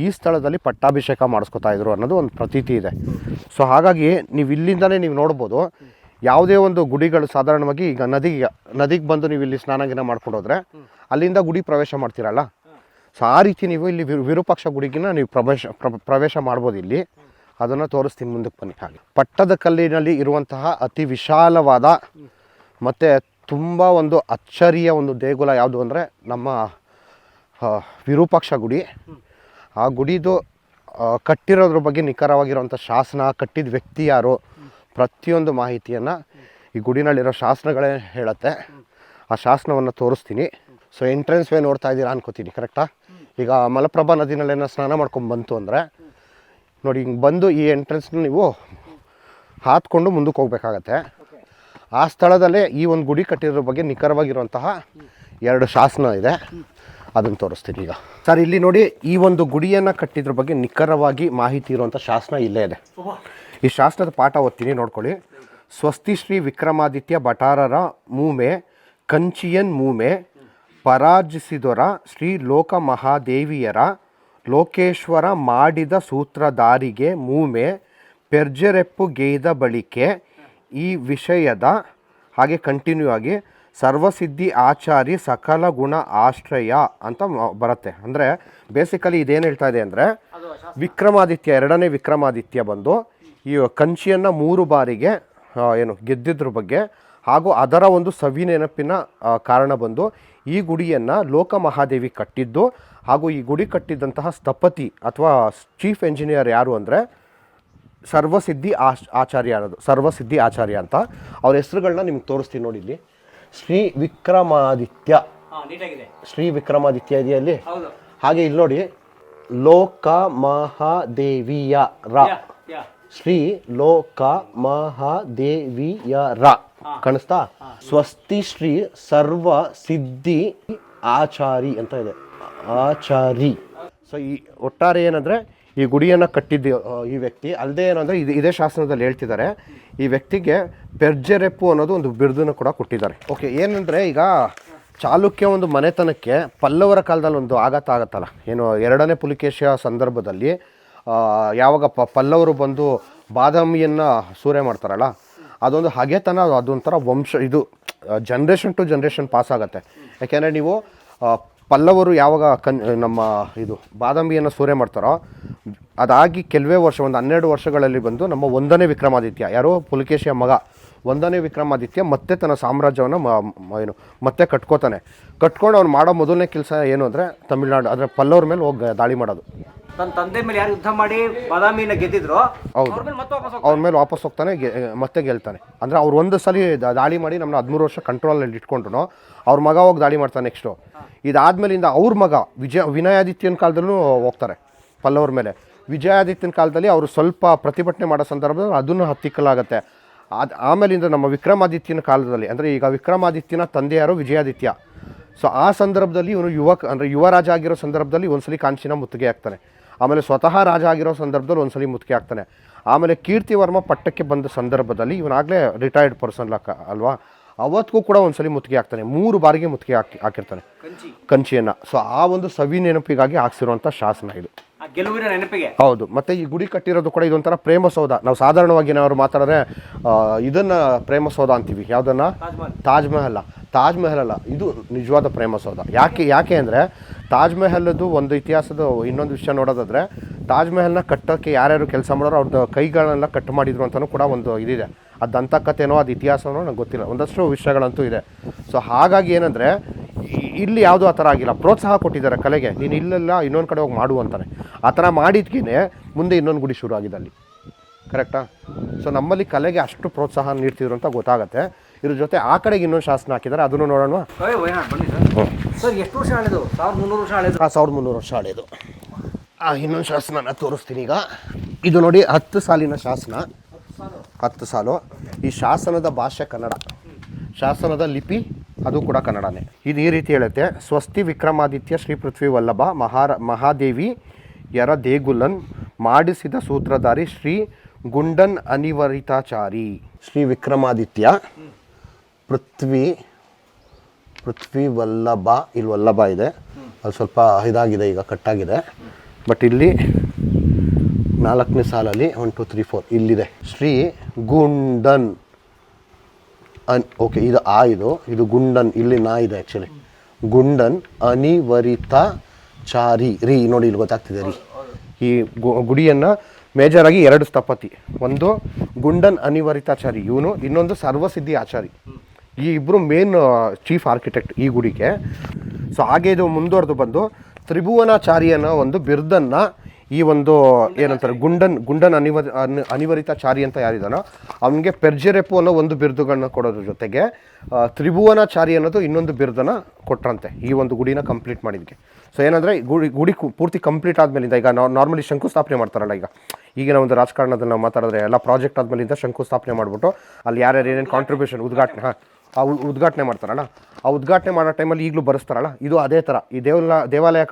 ಈ ಸ್ಥಳದಲ್ಲಿ ಪಟ್ಟಾಭಿಷೇಕ ಮಾಡಿಸ್ಕೊತಾ ಇದ್ರು ಅನ್ನೋದು ಒಂದು ಪ್ರತೀತಿ ಇದೆ. ಸೊ ಹಾಗಾಗಿ ನೀವು ಇಲ್ಲಿಂದಲೇ ನೀವು ನೋಡ್ಬೋದು, ಯಾವುದೇ ಒಂದು ಗುಡಿಗಳು ಸಾಧಾರಣವಾಗಿ ಈಗ ನದಿಗೆ ಬಂದು ನೀವು ಇಲ್ಲಿ ಸ್ನಾನಗಿನ ಮಾಡ್ಕೊಂಡು ಹೋದರೆ ಅಲ್ಲಿಂದ ಗುಡಿ ಪ್ರವೇಶ ಮಾಡ್ತೀರಲ್ಲ, ಸೊ ಆ ರೀತಿ ನೀವು ಇಲ್ಲಿ ವಿರೂಪಾಕ್ಷ ಗುಡಿಗಿನ ನೀವು ಪ್ರವೇಶ ಮಾಡ್ಬೋದು ಇಲ್ಲಿ. ಅದನ್ನು ತೋರಿಸ್ತೀನಿ, ಮುಂದಕ್ಕೆ ಬನ್ನಿ. ಹಾಗೆ ಪಟ್ಟದಕಲ್ಲಿನಲ್ಲಿ ಇರುವಂತಹ ಅತಿ ವಿಶಾಲವಾದ ಮತ್ತು ತುಂಬ ಒಂದು ಅಚ್ಚರಿಯ ಒಂದು ದೇಗುಲ ಯಾವುದು ಅಂದರೆ ನಮ್ಮ ವಿರೂಪಾಕ್ಷ ಗುಡಿ. ಆ ಗುಡಿದು ಕಟ್ಟಿರೋದ್ರ ಬಗ್ಗೆ ನಿಖರವಾಗಿರುವಂಥ ಶಾಸನ, ಕಟ್ಟಿದ ವ್ಯಕ್ತಿ ಯಾರು, ಪ್ರತಿಯೊಂದು ಮಾಹಿತಿಯನ್ನು ಈ ಗುಡಿನಲ್ಲಿರೋ ಶಾಸನಗಳೇ ಹೇಳುತ್ತೆ. ಆ ಶಾಸನವನ್ನು ತೋರಿಸ್ತೀನಿ. ಸೊ ಎಂಟ್ರೆನ್ಸ್ ವೇ ನೋಡ್ತಾ ಇದ್ದೀರಾ ಅನ್ಕೋತೀನಿ, ಕರೆಕ್ಟಾ? ಈಗ ಮಲಪ್ರಭಾ ನದಿನಲ್ಲೇನೋ ಸ್ನಾನ ಮಾಡ್ಕೊಂಡು ಬಂತು ಅಂದರೆ ನೋಡಿ, ಹಿಂಗೆ ಬಂದು ಈ ಎಂಟ್ರೆನ್ಸ್ನ ನೀವು ಹಾತ್ಕೊಂಡು ಮುಂದಕ್ಕೆ ಹೋಗ್ಬೇಕಾಗತ್ತೆ. ಆ ಸ್ಥಳದಲ್ಲೇ ಈ ಒಂದು ಗುಡಿ ಕಟ್ಟಿರೋ ಬಗ್ಗೆ ನಿಖರವಾಗಿರುವಂತಹ 2 ಶಾಸನ ಇದೆ, ಅದನ್ನು ತೋರಿಸ್ತೀನಿ ಈಗ. ಸರ್ ಇಲ್ಲಿ ನೋಡಿ, ಈ ಒಂದು ಗುಡಿಯನ್ನು ಕಟ್ಟಿದ್ರ ಬಗ್ಗೆ ನಿಖರವಾಗಿ ಮಾಹಿತಿ ಇರುವಂಥ ಶಾಸನ ಇಲ್ಲೇ ಇದೆ. ಈ ಶಾಸ್ತ್ರದ ಪಾಠ ಓದ್ತೀನಿ, ನೋಡ್ಕೊಳ್ಳಿ. ಸ್ವಸ್ತಿ ಶ್ರೀ ವಿಕ್ರಮಾದಿತ್ಯ ಭಟಾರರ ಮೂಮೆ ಕಂಚಿಯನ್ ಮೂಮೆ ಪರಾಜಿಸಿದೊರ ಶ್ರೀ ಲೋಕ ಮಹಾದೇವಿಯರ ಲೋಕೇಶ್ವರ ಮಾಡಿದ ಸೂತ್ರಧಾರಿಗೆ ಮೂಮೆ ಪೆರ್ಜೆರೆಪ್ಪು ಗೇಯ್ದ ಬಳಿಕೆ ಈ ವಿಷಯದ ಹಾಗೆ ಕಂಟಿನ್ಯೂ ಆಗಿ ಸರ್ವಸಿದ್ಧಿ ಆಚಾರಿ ಸಕಲ ಗುಣ ಆಶ್ರಯ ಅಂತ ಬರುತ್ತೆ. ಅಂದರೆ ಬೇಸಿಕಲಿ ಇದೇನು ಹೇಳ್ತಾ ಇದೆ ಅಂದರೆ, ವಿಕ್ರಮಾದಿತ್ಯ 2ನೇ ವಿಕ್ರಮಾದಿತ್ಯ ಬಂದು ಈ ಕಂಚಿಯನ್ನು 3 ಬಾರಿಗೆ ಗೆದ್ದಿದ್ರ ಬಗ್ಗೆ, ಹಾಗೂ ಅದರ ಒಂದು ಸವಿನೆನಪಿನ ಕಾರಣ ಬಂದು ಈ ಗುಡಿಯನ್ನು ಲೋಕ ಮಹಾದೇವಿ ಕಟ್ಟಿದ್ದು. ಹಾಗೂ ಈ ಗುಡಿ ಕಟ್ಟಿದ್ದಂತಹ ಸ್ಥಪತಿ ಅಥವಾ ಚೀಫ್ ಎಂಜಿನಿಯರ್ ಯಾರು ಅಂದರೆ ಸರ್ವಸಿದ್ಧಿ ಆಚಾರ್ಯ ಅನ್ನೋದು, ಸರ್ವಸಿದ್ಧಿ ಆಚಾರ್ಯ ಅಂತ. ಅವ್ರ ಹೆಸರುಗಳನ್ನ ನಿಮ್ಗೆ ತೋರಿಸ್ತೀನಿ ನೋಡಿ. ಇಲ್ಲಿ ಶ್ರೀ ವಿಕ್ರಮಾದಿತ್ಯ, ಶ್ರೀ ವಿಕ್ರಮಾದಿತ್ಯ ಇದೆಯಲ್ಲಿ. ಹಾಗೆ ಇಲ್ಲಿ ನೋಡಿ, ಲೋಕ ಮಹಾದೇವಿಯರ, ಶ್ರೀ ಲೋಕ ಮಹಾದೇವಿಯರ ಕಾಣಿಸ್ತಾ? ಸ್ವಸ್ತಿ ಶ್ರೀ ಸರ್ವ ಸಿದ್ಧಿ ಆಚಾರಿ ಅಂತ ಇದೆ, ಆಚಾರಿ. ಸೊ ಈ ಒಟ್ಟಾರೆ ಏನಂದರೆ, ಈ ಗುಡಿಯನ್ನು ಕಟ್ಟಿದ್ದು ಈ ವ್ಯಕ್ತಿ ಅಲ್ಲದೆ ಏನಂದರೆ ಇದೇ ಶಾಸನದಲ್ಲಿ ಹೇಳ್ತಿದ್ದಾರೆ, ಈ ವ್ಯಕ್ತಿಗೆ ಪೆರ್ಜೆರೆಪ್ಪು ಅನ್ನೋದು ಒಂದು ಬಿರುದನ್ನು ಕೂಡ ಕೊಟ್ಟಿದ್ದಾರೆ. ಓಕೆ, ಏನಂದರೆ ಈಗ ಚಾಲುಕ್ಯ ಒಂದು ಮನೆತನಕ್ಕೆ ಪಲ್ಲವರ ಕಾಲದಲ್ಲಿ ಒಂದು ಆಘಾತ ಆಗುತ್ತಲ್ಲ, ಏನು 2ನೇ ಪುಲಿಕೇಶಿಯ ಸಂದರ್ಭದಲ್ಲಿ ಯಾವಾಗ ಪಲ್ಲವರು ಬಂದು ಬಾದಾಮಿಯನ್ನು ಸೂರೆ ಮಾಡ್ತಾರಲ್ಲ, ಅದೊಂದು ಹಗೆತನ, ಅದೊಂಥರ ಇದು ಜನ್ರೇಷನ್ ಟು ಜನ್ರೇಷನ್ ಪಾಸ್ ಆಗುತ್ತೆ. ಯಾಕೆಂದರೆ ನೀವು ಪಲ್ಲವರು ಯಾವಾಗ ನಮ್ಮ ಇದು ಬಾದಾಮಿಯನ್ನು ಸೂರೆ ಮಾಡ್ತಾರೋ, ಅದಾಗಿ ಕೆಲವೇ ವರ್ಷ, ಒಂದು 12 ವರ್ಷಗಳಲ್ಲಿ ಬಂದು ನಮ್ಮ 1ನೇ ವಿಕ್ರಮಾದಿತ್ಯ, ಯಾರೋ ಪುಲಿಕೇಶಿಯ ಮಗ 1ನೇ ವಿಕ್ರಮಾದಿತ್ಯ ಮತ್ತೆ ತನ್ನ ಸಾಮ್ರಾಜ್ಯವನ್ನು ಮತ್ತೆ ಕಟ್ಕೊಂಡು ಅವ್ನು ಮಾಡೋ ಮೊದಲನೇ ಕೆಲಸ ಏನು ಅಂದರೆ ತಮಿಳ್ನಾಡು, ಅಂದರೆ ಪಲ್ಲವ್ರ ಮೇಲೆ ಹೋಗಿ ದಾಳಿ ಮಾಡೋದು. ತನ್ನ ತಂದೆ ಮೇಲೆ ಯಾರು ಯುದ್ಧ ಮಾಡಿ ಬಾದಾಮಿನ ಗೆದ್ದಿದ್ರು, ಹೌದು, ಅವ್ರ ಮೇಲೆ ವಾಪಸ್ ಹೋಗ್ತಾನೆ, ಮತ್ತೆ ಗೆಲ್ತಾನೆ. ಅಂದರೆ ಅವ್ರು ಒಂದು ಸಲ ದಾಳಿ ಮಾಡಿ ನಮ್ಮನ್ನ 13 ವರ್ಷ ಕಂಟ್ರೋಲಲ್ಲಿ ಇಟ್ಕೊಂಡ್ರು, ಅವ್ರ ಮಗ ಹೋಗಿ ದಾಳಿ ಮಾಡ್ತಾನೆ. ನೆಕ್ಸ್ಟು ಇದಾದ್ಮೇಲಿಂದ ಅವ್ರ ಮಗ ವಿನಯಾದಿತ್ಯನ ಕಾಲದಲ್ಲೂ ಹೋಗ್ತಾರೆ ಪಲ್ಲವ್ರ ಮೇಲೆ. ವಿಜಯಾದಿತ್ಯನ ಕಾಲದಲ್ಲಿ ಅವರು ಸ್ವಲ್ಪ ಪ್ರತಿಭಟನೆ ಮಾಡೋ ಸಂದರ್ಭದಲ್ಲಿ ಅದನ್ನು ಹತ್ತಿಕ್ಕಲಾಗುತ್ತೆ. ಆಮೇಲಿಂದ ನಮ್ಮ ವಿಕ್ರಮಾದಿತ್ಯನ ಕಾಲದಲ್ಲಿ, ಅಂದರೆ ಈಗ ವಿಕ್ರಮಾದಿತ್ಯನ ತಂದೆ ಯಾರು, ವಿಜಯಾದಿತ್ಯ. ಸೊ ಆ ಸಂದರ್ಭದಲ್ಲಿ ಇವನು ಯುವ ರಾಜ ಆಗಿರೋ ಸಂದರ್ಭದಲ್ಲಿ ಒಂದ್ಸಲಿ ಕಾಂಚಿನ ಮುತ್ತಿಗೆ ಆಗ್ತಾನೆ. ಆಮೇಲೆ ಸ್ವತಃ ರಾಜ ಆಗಿರೋ ಸಂದರ್ಭದಲ್ಲಿ ಒಂದ್ಸಲಿ ಮುತ್ತಿಗೆ ಆಗ್ತಾನೆ. ಆಮೇಲೆ ಕೀರ್ತಿವರ್ಮ ಪಟ್ಟಕ್ಕೆ ಬಂದ ಸಂದರ್ಭದಲ್ಲಿ ಇವನಾಗಲೇ ರಿಟೈರ್ಡ್ ಪರ್ಸನ್ ಅಲ್ವಾ, ಅವತ್ತಿಗೂ ಕೂಡ ಒಂದ್ಸಲಿ ಮುತ್ತಿಗೆ ಹಾಕ್ತಾನೆ, 3 ಬಾರಿಗೆ ಮುತ್ತಿಗೆ ಹಾಕಿರ್ತಾನೆ ಕಂಚಿಯನ್ನು. ಸೊ ಆ ಒಂದು ಸವಿ ನೆನಪಿಗಾಗಿ ಹಾಕ್ಸಿರುವಂಥ ಶಾಸನ ಇದು, ಗೆಲುವಿನ ನೆನಪಿಗೆ. ಹೌದು. ಮತ್ತು ಈ ಗುಡಿ ಕಟ್ಟಿರೋದು ಕೂಡ ಇದೊಂಥರ ಪ್ರೇಮಸೌಧ. ನಾವು ಸಾಧಾರಣವಾಗಿ ನಾವು ಮಾತಾಡಿದ್ರೆ ಇದನ್ನು ಪ್ರೇಮಸೌಧ ಅಂತೀವಿ, ಯಾವುದನ್ನು? ತಾಜ್ ಮಹಲ್ ಅಲ್ಲ, ಇದು ನಿಜವಾದ ಪ್ರೇಮಸೌಧ. ಯಾಕೆ ಅಂದರೆ ತಾಜ್ ಮಹಲ್ದು ಒಂದು ಇತಿಹಾಸದ ಇನ್ನೊಂದು ವಿಷಯ ನೋಡೋದಾದರೆ, ತಾಜ್ ಮಹಲ್ನ ಕಟ್ಟೋಕ್ಕೆ ಯಾರ್ಯಾರು ಕೆಲಸ ಮಾಡೋರು ಅವ್ರದ್ದು ಕೈಗಳನ್ನೆಲ್ಲ ಕಟ್ ಮಾಡಿದ್ರು ಅಂತಲೂ ಕೂಡ ಒಂದು ಇದಿದೆ. ಅದು ದಂತಕಥೆನೋ ಅದು ಇತಿಹಾಸನೋ ನಂಗೆ ಗೊತ್ತಿಲ್ಲ, ಒಂದಷ್ಟು ವಿಷಯಗಳಂತೂ ಇದೆ. ಸೊ ಹಾಗಾಗಿ ಏನಂದರೆ ಇಲ್ಲಿ ಯಾವುದೂ ಆ ಥರ ಆಗಿಲ್ಲ, ಪ್ರೋತ್ಸಾಹ ಕೊಟ್ಟಿದ್ದಾರೆ ಕಲೆಗೆ, ನೀನು ಇಲ್ಲೆಲ್ಲ ಇನ್ನೊಂದು ಕಡೆ ಹೋಗಿ ಮಾಡು ಅಂತಾನೆ. ಆ ಥರ ಮಾಡಿದ್ಕೇ ಮುಂದೆ ಇನ್ನೊಂದು ಗುಡಿ ಶುರು ಆಗಿದೆ ಅಲ್ಲಿ, ಕರೆಕ್ಟಾ? ಸೊ ನಮ್ಮಲ್ಲಿ ಕಲೆಗೆ ಅಷ್ಟು ಪ್ರೋತ್ಸಾಹ ನೀಡ್ತಿದ್ರು ಅಂತ ಗೊತ್ತಾಗುತ್ತೆ. ಇದ್ರ ಜೊತೆ ಆ ಕಡೆಗೆ ಇನ್ನೊಂದು ಶಾಸನ ಹಾಕಿದ್ದಾರೆ, ಅದನ್ನು ನೋಡೋಣ. ಬನ್ನಿ ಸರ್. ಎಷ್ಟು ವರ್ಷ ಹಳೆದು? 1300 ವರ್ಷ ಹಳೆದು. 1300 ವರ್ಷ ಹಳೆಯದು. ಇನ್ನೊಂದು ಶಾಸನ ತೋರಿಸ್ತೀನಿ ಈಗ. ಇದು ನೋಡಿ 10 ಸಾಲಿನ ಶಾಸನ, 10 ಸಾಲು. ಈ ಶಾಸನದ ಭಾಷೆ ಕನ್ನಡ, ಶಾಸನದ ಲಿಪಿ ಅದು ಕೂಡ ಕನ್ನಡನೇ. ಇದು ಈ ರೀತಿ ಹೇಳುತ್ತೆ: ಸ್ವಸ್ತಿ ವಿಕ್ರಮಾದಿತ್ಯ ಶ್ರೀ ಪೃಥ್ವಿ ವಲ್ಲಭ ಮಹಾದೇವಿ ಯರ ದೇಗುಲನ್ ಮಾಡಿಸಿದ ಸೂತ್ರಧಾರಿ ಶ್ರೀ ಗುಂಡನ್ ಅನಿವರಿತಾಚಾರಿ. ಶ್ರೀ ವಿಕ್ರಮಾದಿತ್ಯ ಪೃಥ್ವಿ ವಲ್ಲಭ, ಇಲ್ಲಿ ವಲ್ಲಭ ಇದೆ, ಅದು ಸ್ವಲ್ಪ ಇದಾಗಿದೆ, ಈಗ ಕಟ್ಟಾಗಿದೆ. ಬಟ್ ಇಲ್ಲಿ 4ನೇ ಸಾಲಲ್ಲಿ 1 2 3 4 ಇಲ್ಲಿದೆ ಶ್ರೀ ಗುಂಡನ್ ಓಕೆ, ಇದು ಗುಂಡನ್, ಇಲ್ಲಿ ನಾ ಇದೆ ಆ್ಯಕ್ಚುಲಿ. ಗುಂಡನ್ ಅನಿವರಿತಾಚಾರಿ ರೀ, ನೋಡಿ ಇಲ್ಲಿ ಗೊತ್ತಾಗ್ತಿದೆ ರೀ. ಈ ಗುಡಿಯನ್ನು ಮೇಜರಾಗಿ 2 ಸ್ಥಪತಿ, ಒಂದು ಗುಂಡನ್ ಅನಿವರಿತಾಚಾರಿ ಇವನು, ಇನ್ನೊಂದು ಸರ್ವಸಿದ್ಧಿ ಆಚಾರಿ. ಈ ಇಬ್ಬರು ಮೇನ್ ಚೀಫ್ ಆರ್ಕಿಟೆಕ್ಟ್ ಈ ಗುಡಿಗೆ. ಸೊ ಹಾಗೆ ಇದು ಮುಂದುವರೆದು ಬಂದು ತ್ರಿಭುವನಾಚಾರಿ ಅನ್ನೋ ಒಂದು ಬಿರುದನ್ನು ಈ ಒಂದು ಏನಂತಾರೆ ಗುಂಡನ್ ಅನಿವರಿತಾಚಾರಿ ಅಂತ ಯಾರಿದಾನೋ ಅವನಿಗೆ ಪೆರ್ಜೆರೆಪು ಅನ್ನೋ ಒಂದು ಬಿರುದುಗಳನ್ನ ಕೊಡೋದ್ರ ಜೊತೆಗೆ ತ್ರಿಭುವನಾಚಾರಿ ಅನ್ನೋದು ಇನ್ನೊಂದು ಬಿರುದನ್ನು ಕೊಟ್ರಂತೆ ಈ ಒಂದು ಗುಡಿನ ಕಂಪ್ಲೀಟ್ ಮಾಡಿದ್ದಕ್ಕೆ. ಸೊ ಏನಂದರೆ ಗುಡಿ ಪೂರ್ತಿ ಕಂಪ್ಲೀಟ್ ಆದಮೇಲಿಂದ, ಈಗ ನಾರ್ಮಲಿ ಶಂಕುಸ್ಥಾಪನೆ ಮಾಡ್ತಾರಲ್ಲ, ಈಗಿನ ಒಂದು ರಾಜಕಾರಣದಲ್ಲಿ ನಾವು ಮಾತಾಡಿದ್ರೆ ಎಲ್ಲ ಪ್ರಾಜೆಕ್ಟ್ ಆದಮೇಲಿಂದ ಶಂಕುಸ್ಥಾಪನೆ ಮಾಡಿಬಿಟ್ಟು ಅಲ್ಲಿ ಯಾರ್ಯಾರು ಏನೇನು ಕಾಂಟ್ರಿಬ್ಯೂಷನ್ ಉದ್ಘಾಟನೆ ಮಾಡ್ತಾರಲ್ಲ, ಆ ಉದ್ಘಾಟನೆ ಮಾಡೋ ಟೈಮಲ್ಲಿ ಈಗಲೂ ಬರೆಸ್ತಾರಲ್ಲ, ಇದು ಅದೇ ಥರ. ಈ ದೇವಾಲಯ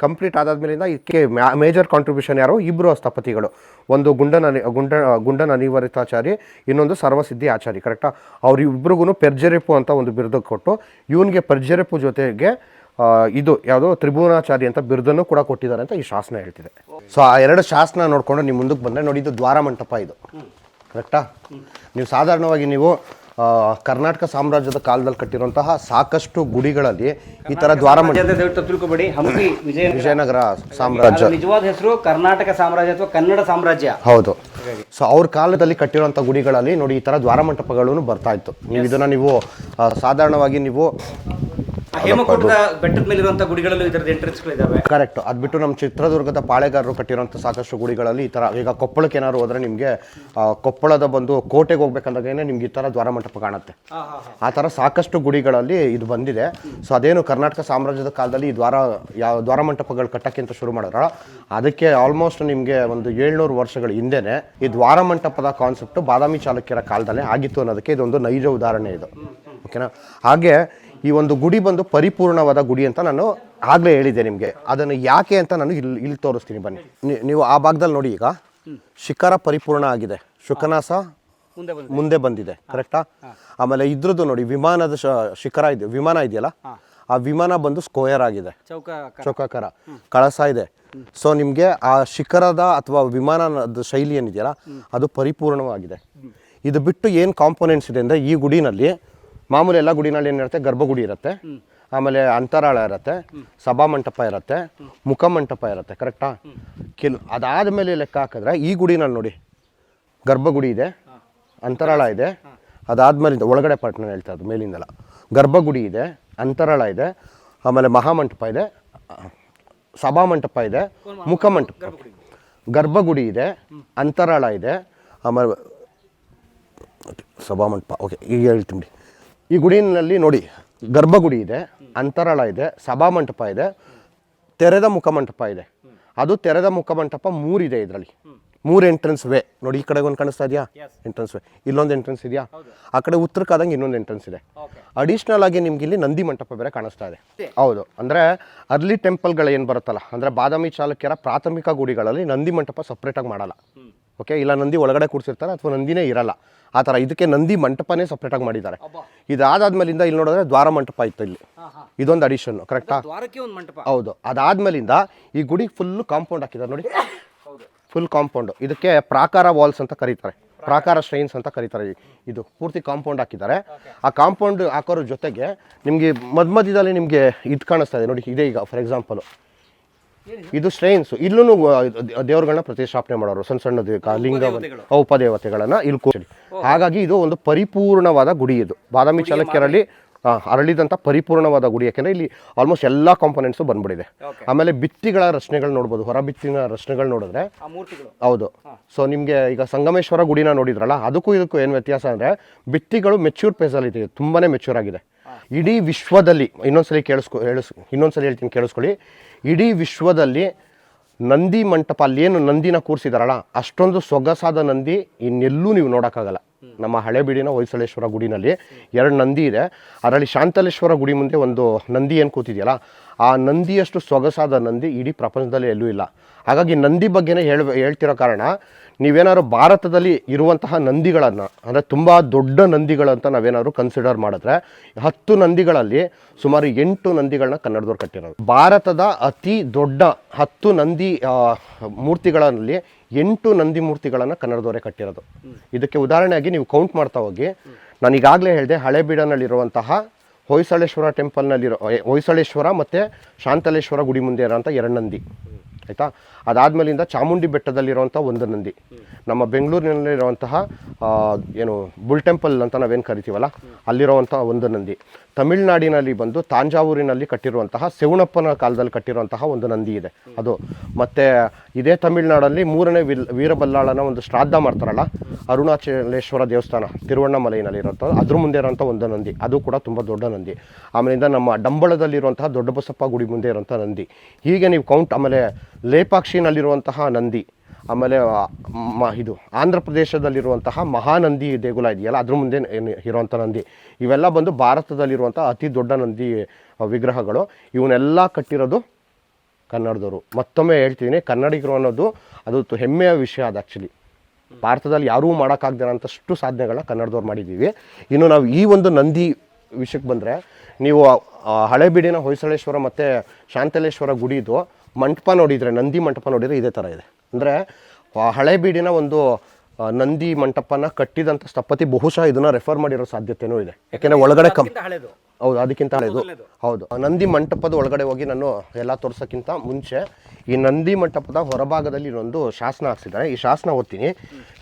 ಕಂಪ್ಲೀಟ್ ಆದಾದ್ಮೇಲಿಂದ ಇದಕ್ಕೆ ಮೇಜರ್ ಕಾಂಟ್ರಿಬ್ಯೂಷನ್ ಯಾರು? ಇಬ್ಬರು ಸ್ಥಪತಿಗಳು, ಒಂದು ಗುಂಡನ್ ಅನಿವರಿತಾಚಾರಿ, ಇನ್ನೊಂದು ಸರ್ವಸಿದ್ಧಿ ಆಚಾರಿ, ಕರೆಕ್ಟಾ? ಅವ್ರಿಬ್ರಿಗೂ ಪೆರ್ಜೆರೆಪು ಅಂತ ಒಂದು ಬಿರುದು ಕೊಟ್ಟು, ಇವನಿಗೆ ಪೆರ್ಜೆರೆಪು ಜೊತೆಗೆ ಇದು ಯಾವುದೋ ತ್ರಿಭುವನಾಚಾರಿ ಅಂತ ಬಿರುದನ್ನು ಕೂಡ ಕೊಟ್ಟಿದ್ದಾರೆ ಅಂತ ಈ ಶಾಸನ ಹೇಳ್ತಿದೆ. ಸೊ ಆ 2 ಶಾಸನ ನೋಡಿಕೊಂಡು ನೀವು ಮುಂದಕ್ಕೆ ಬಂದರೆ ನೋಡಿ, ಇದು ದ್ವಾರ ಮಂಟಪ, ಇದು ಕರೆಕ್ಟಾ? ನೀವು ಸಾಧಾರಣವಾಗಿ ನೀವು ಕರ್ನಾಟಕ ಸಾಮ್ರಾಜ್ಯದ ಕಾಲದಲ್ಲಿ ಕಟ್ಟಿರುವಂತಹ ಸಾಕಷ್ಟು ಗುಡಿಗಳಲ್ಲಿ ಈ ತರ ದ್ವಾರ ತಿಳ್ಕೊಬೇಡಿ. ಹಂಪಿ ವಿಜಯನಗರ ಸಾಮ್ರಾಜ್ಯ ನಿಜವಾದ ಹೆಸರು ಕರ್ನಾಟಕ ಸಾಮ್ರಾಜ್ಯ ಅಥವಾ ಕನ್ನಡ ಸಾಮ್ರಾಜ್ಯ. ಹೌದು. ಸೊ ಅವ್ರ ಕಾಲದಲ್ಲಿ ಕಟ್ಟಿರುವಂಥ ಗುಡಿಗಳಲ್ಲಿ ನೋಡಿ ಈ ತರ ದ್ವಾರ ಮಂಟಪಗಳು ಬರ್ತಾ ಇತ್ತು. ನೀವು ಇದನ್ನ ನೀವು ಸಾಧಾರಣವಾಗಿ ನೀವು ಹೇಮಕೂಟದ ಬೆಟ್ಟದ ಮೇಲಿರುವಂತಹ ಗುಡಿಗಳಲ್ಲೂ ಈ ತರದ ಎಂಟ್ರೆನ್ಸ್ಗಳಿದಾವೆ. ಕರೆಕ್ಟ್. ಅದು ಬಿಟ್ಟು ನಮ್ಮ ಚಿತ್ರದುರ್ಗದ ಪಾಳೆಗಾರರು ಕಟ್ಟಿರುವಂಥ ಸಾಕಷ್ಟು ಗುಡಿಗಳಲ್ಲಿ ಈ ಥರ, ಈಗ ಕೊಪ್ಪಳಕ್ಕೆ ಏನಾದ್ರು ಹೋದರೆ ನಿಮಗೆ ಕೊಪ್ಪಳದ ಬಂದು ಕೋಟೆಗೆ ಹೋಗ್ಬೇಕಂದಾಗೇನೆ ನಿಮ್ಗೆ ಈ ಥರ ದ್ವಾರ ಮಂಟಪ ಕಾಣುತ್ತೆ. ಆ ಥರ ಸಾಕಷ್ಟು ಗುಡಿಗಳಲ್ಲಿ ಇದು ಬಂದಿದೆ. ಸೊ ಅದೇನು ಕರ್ನಾಟಕ ಸಾಮ್ರಾಜ್ಯದ ಕಾಲದಲ್ಲಿ ಈ ದ್ವಾರ ಮಂಟಪಗಳು ಕಟ್ಟಕ್ಕಿಂತ ಶುರು ಮಾಡಿದ್ರ, ಅದಕ್ಕೆ ಆಲ್ಮೋಸ್ಟ್ ನಿಮಗೆ ಒಂದು 700 ವರ್ಷಗಳ ಹಿಂದೆನೆ ಈ ದ್ವಾರ ಮಂಟಪದ ಕಾನ್ಸೆಪ್ಟ್ ಬಾದಾಮಿ ಚಾಲುಕ್ಯರ ಕಾಲದಲ್ಲೇ ಆಗಿತ್ತು ಅನ್ನೋದಕ್ಕೆ ಇದೊಂದು ನೈಜ ಉದಾಹರಣೆ ಇದು. ಓಕೆನಾ? ಹಾಗೆ ಈ ಒಂದು ಗುಡಿ ಬಂದು ಪರಿಪೂರ್ಣವಾದ ಗುಡಿ ಅಂತ ನಾನು ಆಗಲೇ ಹೇಳಿದ್ದೆ ನಿಮಗೆ. ಅದನ್ನು ಯಾಕೆ ಅಂತ ನಾನು ಇಲ್ಲಿ ತೋರಿಸ್ತೀನಿ, ಬನ್ನಿ. ನೀವು ಆ ಭಾಗದಲ್ಲಿ ನೋಡಿ, ಈಗ ಶಿಖರ ಪರಿಪೂರ್ಣ ಆಗಿದೆ, ಶುಕನಾಸ ಮುಂದೆ ಬಂದಿದೆ, ಕರೆಕ್ಟಾ? ಆಮೇಲೆ ಇದ್ರದ್ದು ನೋಡಿ, ವಿಮಾನದ ಶಿಖರ ಇದೆ, ವಿಮಾನ ಇದೆಯಲ್ಲ, ಆ ವಿಮಾನ ಬಂದು ಸ್ಕ್ವೇರ್ ಆಗಿದೆ, ಚೌಕಾಕಾರ, ಕಳಸ ಇದೆ. ಸೊ ನಿಮಗೆ ಆ ಶಿಖರದ ಅಥವಾ ವಿಮಾನದ ಶೈಲಿ ಏನಿದೆಯಲ್ಲ ಅದು ಪರಿಪೂರ್ಣವಾಗಿದೆ. ಇದು ಬಿಟ್ಟು ಏನು ಕಾಂಪೋನೆಂಟ್ಸ್ ಇದೆ ಅಂದರೆ, ಈ ಗುಡಿನಲ್ಲಿ ಮಾಮೂಲಿ ಎಲ್ಲ ಗುಡಿನಲ್ಲಿ ಏನಿರುತ್ತೆ, ಗರ್ಭಗುಡಿ ಇರುತ್ತೆ, ಆಮೇಲೆ ಅಂತರಾಳ ಇರುತ್ತೆ, ಸಭಾಮಂಟಪ ಇರುತ್ತೆ, ಮುಖಮಂಟಪ ಇರುತ್ತೆ, ಕರೆಕ್ಟಾ? ಅದಾದಮೇಲೆ ಲೆಕ್ಕ ಹಾಕಿದ್ರೆ ಈ ಗುಡಿನಲ್ಲಿ ನೋಡಿ, ಗರ್ಭಗುಡಿ ಇದೆ, ಅಂತರಾಳ ಇದೆ, ಅದಾದ್ಮೇಲಿಂದ ಒಳಗಡೆ ಪಾರ್ಟ್ನ ಹೇಳ್ತಾ ಇದ್ದು ಮೇಲಿಂದಲ್ಲ, ಗರ್ಭಗುಡಿ ಇದೆ, ಅಂತರಾಳ ಇದೆ, ಆಮೇಲೆ ಮಹಾಮಂಟಪ ಇದೆ, ಸಭಾಮಂಟಪ ಇದೆ, ಮುಖಮಂಟಪ, ಗರ್ಭಗುಡಿ ಇದೆ, ಅಂತರಾಳ ಇದೆ, ಆಮೇಲೆ ಸಭಾಮಂಟಪ. ಓಕೆ, ಈಗ ಹೇಳ್ತೀನಿ. ಈ ಗುಡಿನಲ್ಲಿ ನೋಡಿ, ಗರ್ಭಗುಡಿ ಇದೆ, ಅಂತರಾಳ ಇದೆ, ಸಭಾಮಂಟಪ ಇದೆ, ತೆರೆದ ಮುಖಮಂಟಪ ಇದೆ. ಅದು ತೆರೆದ ಮುಖಮಂಟಪ 3 ಇದೆ ಇದರಲ್ಲಿ, 3 ಎಂಟ್ರೆನ್ಸ್ ವೇ ನೋಡಿ, ಈ ಕಡೆಗೆ ಒಂದು ಕಾಣಿಸ್ತಾ ಇದೆಯಾ ಎಂಟ್ರೆನ್ಸ್ ವೇ, ಇಲ್ಲೊಂದು ಎಂಟ್ರೆನ್ಸ್ ಇದೆಯಾ, ಆ ಕಡೆ ಉತ್ತರಕ್ಕಾದಂಗೆ ಇನ್ನೊಂದು ಎಂಟ್ರೆನ್ಸ್ ಇದೆ. ಅಡಿಷ್ನಲ್ ಆಗಿ ನಿಮ್ಗೆ ಇಲ್ಲಿ ನಂದಿ ಮಂಟಪ ಬೇರೆ ಕಾಣಿಸ್ತಾ ಇದೆ. ಹೌದು, ಅಂದರೆ ಅರ್ಲಿ ಟೆಂಪಲ್ಗಳು ಏನು ಬರುತ್ತಲ್ಲ, ಅಂದರೆ ಬಾದಾಮಿ ಚಾಲುಕ್ಯರ ಪ್ರಾಥಮಿಕ ಗುಡಿಗಳಲ್ಲಿ ನಂದಿ ಮಂಟಪ ಸಪ್ರೇಟಾಗಿ ಮಾಡಲ್ಲ. ಓಕೆ, ಇಲ್ಲ ನಂದಿ ಒಳಗಡೆ ಕೂರಿಸಿರ್ತಾರೆ ಅಥವಾ ನಂದಿನೇ ಇರಲ್ಲ, ಆ ಥರ ಇದಕ್ಕೆ ನಂದಿ ಮಂಟಪನೇ ಸಪ್ರೇಟಾಗಿ ಮಾಡಿದ್ದಾರೆ. ಇದಾದ್ಮೇಲಿಂದ ಇಲ್ಲಿ ನೋಡಿದ್ರೆ ದ್ವಾರ ಮಂಟಪ ಇತ್ತು, ಇಲ್ಲಿ ಇದೊಂದು ಅಡಿಷನ್, ಕರೆಕ್ಟಾ? ಹೌದು. ಅದಾದ್ಮೇಲಿಂದ ಈ ಗುಡಿಗೆ ಫುಲ್ಲು ಕಾಂಪೌಂಡ್ ಹಾಕಿದ್ದಾರೆ ನೋಡಿ, ಫುಲ್ ಕಾಂಪೌಂಡು. ಇದಕ್ಕೆ ಪ್ರಾಕಾರ ವಾಲ್ಸ್ ಅಂತ ಕರೀತಾರೆ, ಪ್ರಾಕಾರ ಸ್ಟ್ರೈನ್ಸ್ ಅಂತ ಕರೀತಾರೆ. ಇದು ಪೂರ್ತಿ ಕಾಂಪೌಂಡ್ ಹಾಕಿದ್ದಾರೆ. ಆ ಕಾಂಪೌಂಡ್ ಹಾಕೋರ ಜೊತೆಗೆ ನಿಮಗೆ ಮಧ್ಯದಲ್ಲಿ ನಿಮಗೆ ಇದು ಕಾಣಿಸ್ತಾ ಇದೆ ನೋಡಿ, ಇದೆ ಈಗ ಫಾರ್ ಎಕ್ಸಾಂಪಲ್ ಇದು ಸ್ಟ್ರೈನ್ಸ್. ಇಲ್ಲೂ ದೇವರುಗಳನ್ನ ಪ್ರತಿಷ್ಠಾಪನೆ ಮಾಡೋರು, ಸಣ್ಣ ಸಣ್ಣ ಲಿಂಗ ಉಪದೇವತೆಗಳನ್ನ ಇಲ್ಲಿ ಕೂರಿಸಿ. ಹಾಗಾಗಿ ಇದು ಒಂದು ಪರಿಪೂರ್ಣವಾದ ಗುಡಿ. ಇದು ಬಾದಾಮಿ ಚಾಲುಕ್ಯರಲ್ಲಿ ಅರಳಿದಂಥ ಪರಿಪೂರ್ಣವಾದ ಗುಡಿ. ಯಾಕೆಂದರೆ ಇಲ್ಲಿ ಆಲ್ಮೋಸ್ಟ್ ಎಲ್ಲ ಕಾಂಪೊನೆಂಟ್ಸು ಬಂದ್ಬಿಟ್ಟಿದೆ. ಆಮೇಲೆ ಭಿತ್ತಿಗಳ ರಚನೆಗಳು ನೋಡ್ಬೋದು, ಹೊರ ಭಿತ್ತಿನ ರಚನೆಗಳು ನೋಡಿದ್ರೆ. ಹೌದು. ಸೊ ನಿಮಗೆ ಈಗ ಸಂಗಮೇಶ್ವರ ಗುಡಿನ ನೋಡಿದ್ರಲ್ಲ, ಅದಕ್ಕೂ ಇದಕ್ಕೂ ಏನು ವ್ಯತ್ಯಾಸ ಅಂದರೆ ಭಿತ್ತಿಗಳು ಮೆಚ್ಯೂರ್ ಫೇಸಲ್ಲಿ ಇದೆ, ತುಂಬಾ ಮೆಚ್ಯೂರ್ ಆಗಿದೆ. ಇಡೀ ವಿಶ್ವದಲ್ಲಿ ಇನ್ನೊಂದ್ಸಲಿ ಹೇಳ್ತೀನಿ ಕೇಳಿಸ್ಕೊಳ್ಳಿ, ಇಡೀ ವಿಶ್ವದಲ್ಲಿ ನಂದಿ ಮಂಟಪ ಅಲ್ಲೇನು ನಂದಿನ ಕೂರಿಸಿದಾರಲ್ಲ, ಅಷ್ಟೊಂದು ಸೊಗಸಾದ ನಂದಿ ಇನ್ನೆಲ್ಲೂ ನೀವು ನೋಡೋಕ್ಕಾಗಲ್ಲ. ನಮ್ಮ ಹಳೆಬೀಡಿನ ಹೊಯ್ಸಳೇಶ್ವರ ಗುಡಿನಲ್ಲಿ 2 ನಂದಿ ಇದೆ. ಅದರಲ್ಲಿ ಶಾಂತಲೇಶ್ವರ ಗುಡಿ ಮುಂದೆ ಒಂದು ನಂದಿ ಏನು ಕೂತಿದೆಯಲ್ಲ, ಆ ನಂದಿಯಷ್ಟು ಸೊಗಸಾದ ನಂದಿ ಇಡೀ ಪ್ರಪಂಚದಲ್ಲಿ ಎಲ್ಲೂ ಇಲ್ಲ. ಹಾಗಾಗಿ ನಂದಿ ಬಗ್ಗೆನೇ ಹೇಳ್ತಿರೋ ಕಾರಣ, ನೀವೇನಾದ್ರು ಭಾರತದಲ್ಲಿ ಇರುವಂತಹ ನಂದಿಗಳನ್ನು, ಅಂದರೆ ತುಂಬ ದೊಡ್ಡ ನಂದಿಗಳಂತ ನಾವೇನಾದ್ರು ಕನ್ಸಿಡರ್ ಮಾಡಿದ್ರೆ, 10 ನಂದಿಗಳಲ್ಲಿ ಸುಮಾರು 8 ನಂದಿಗಳನ್ನ ಕನ್ನಡದವ್ರು ಕಟ್ಟಿರೋದು. ಭಾರತದ ಅತಿ ದೊಡ್ಡ 10 ನಂದಿ ಮೂರ್ತಿಗಳಲ್ಲಿ 8 ನಂದಿ ಮೂರ್ತಿಗಳನ್ನು ಕನ್ನಡದವರೇ ಕಟ್ಟಿರೋದು. ಇದಕ್ಕೆ ಉದಾಹರಣೆಯಾಗಿ ನೀವು ಕೌಂಟ್ ಮಾಡ್ತಾ ಹೋಗಿ, ನಾನು ಈಗಾಗಲೇ ಹೇಳಿದೆ, ಹಳೆಬೀಡನಲ್ಲಿರುವಂತಹ ಹೊಯ್ಸಳೇಶ್ವರ ಟೆಂಪಲ್ನಲ್ಲಿರೋ ಹೊಯ್ಸಳೇಶ್ವರ ಮತ್ತು ಶಾಂತಲೇಶ್ವರ ಗುಡಿ ಮುಂದೆ ಇರೋಂಥ 2 ನಂದಿ ಆಯಿತಾ. ಅದಾದಮೇಲಿಂದ ಚಾಮುಂಡಿ ಬೆಟ್ಟದಲ್ಲಿರುವಂಥ 1 ನಂದಿ, ನಮ್ಮ ಬೆಂಗಳೂರಿನಲ್ಲಿರುವಂತಹ ಏನು ಬುಲ್ ಟೆಂಪಲ್ ಅಂತ ನಾವೇನು ಕರಿತೀವಲ್ಲ, ಅಲ್ಲಿರುವಂಥ 1 ನಂದಿ. ತಮಿಳ್ನಾಡಿನಲ್ಲಿ ಬಂದು ತಾಂಜಾವೂರಿನಲ್ಲಿ ಕಟ್ಟಿರುವಂತಹ ಸೆವಣಪ್ಪನ ಕಾಲದಲ್ಲಿ ಕಟ್ಟಿರುವಂತಹ 1 ನಂದಿ ಇದೆ ಅದು. ಮತ್ತು ಇದೇ ತಮಿಳ್ನಾಡಲ್ಲಿ 3ನೇ ವೀರಬಲ್ಲಾಳನ ಒಂದು ಶ್ರಾದ್ದ ಮಾಡ್ತಾರಲ್ಲ, ಅರುಣಾಚಲೇಶ್ವರ ದೇವಸ್ಥಾನ ತಿರುವಣ್ಣಾಮಲೈನಲ್ಲಿ ಇರುವಂಥ, ಅದ್ರ ಮುಂದೆ ಇರೋಂಥ 1 ನಂದಿ, ಅದು ಕೂಡ ತುಂಬ ದೊಡ್ಡ ನಂದಿ. ಆಮೇಲಿಂದ ನಮ್ಮ ಡಂಬಳದಲ್ಲಿರುವಂತಹ ದೊಡ್ಡ ಬಸಪ್ಪ ಗುಡಿ ಮುಂದೆ ಇರುವಂಥ ನಂದಿ. ಹೀಗೆ ನೀವು ಕೌಂಟ್. ಆಮೇಲೆ ಲೇಪಾಕ್ಷಿನಲ್ಲಿರುವಂತಹ ನಂದಿ, ಆಮೇಲೆ ಇದು ಆಂಧ್ರ ಪ್ರದೇಶದಲ್ಲಿರುವಂತಹ ಮಹಾನಂದಿ ದೇಗುಲ ಇದೆಯಲ್ಲ, ಅದ್ರ ಮುಂದೆ ಇರುವಂಥ ನಂದಿ. ಇವೆಲ್ಲ ಬಂದು ಭಾರತದಲ್ಲಿರುವಂಥ ಅತಿ ದೊಡ್ಡ ನಂದಿ ವಿಗ್ರಹಗಳು. ಇವನ್ನೆಲ್ಲ ಕಟ್ಟಿರೋದು ಕನ್ನಡದವರು. ಮತ್ತೊಮ್ಮೆ ಹೇಳ್ತೀನಿ, ಕನ್ನಡಿಗರು ಅನ್ನೋದು ಅದು ಹೆಮ್ಮೆಯ ವಿಷಯ. ಅದು ಆ್ಯಕ್ಚುಲಿ ಭಾರತದಲ್ಲಿ ಯಾರೂ ಮಾಡೋಕ್ಕಾಗದಿರೋಂಥಷ್ಟು ಸಾಧನೆಗಳನ್ನ ಕನ್ನಡದವ್ರು ಮಾಡಿದ್ದೀವಿ. ಇನ್ನು ನಾವು ಈ ಒಂದು ನಂದಿ ವಿಷಯಕ್ಕೆ ಬಂದರೆ, ನೀವು ಹಳೆಬೀಡಿನ ಹೊಯ್ಸಳೇಶ್ವರ ಮತ್ತು ಶಾಂತಲೇಶ್ವರ ಗುಡಿದು ಮಂಟಪ ನೋಡಿದರೆ, ನಂದಿ ಮಂಟಪ ನೋಡಿದರೆ ಇದೇ ಥರ ಇದೆ. ಅಂದರೆ ಹಳೆಬೀಡಿನ ಒಂದು ನಂದಿ ಮಂಟಪನ ಕಟ್ಟಿದಂಥ ಸ್ಥಪತಿ ಬಹುಶಃ ಇದನ್ನು ರೆಫರ್ ಮಾಡಿರೋ ಸಾಧ್ಯತೆಯೂ ಇದೆ. ಯಾಕೆಂದರೆ ಒಳಗಡೆ ಹೌದು, ಅದಕ್ಕಿಂತ ಹಳೆಯದು. ಹೌದು. ನಂದಿ ಮಂಟಪದ ಒಳಗಡೆ ಹೋಗಿ ನಾನು ಎಲ್ಲ ತೋರ್ಸೋಕ್ಕಿಂತ ಮುಂಚೆ ಈ ನಂದಿ ಮಂಟಪದ ಹೊರಭಾಗದಲ್ಲಿ ಇನ್ನೊಂದು ಶಾಸನ ಹಾಕ್ಸಿದ್ದಾರೆ. ಈ ಶಾಸನ ಓದ್ತೀನಿ.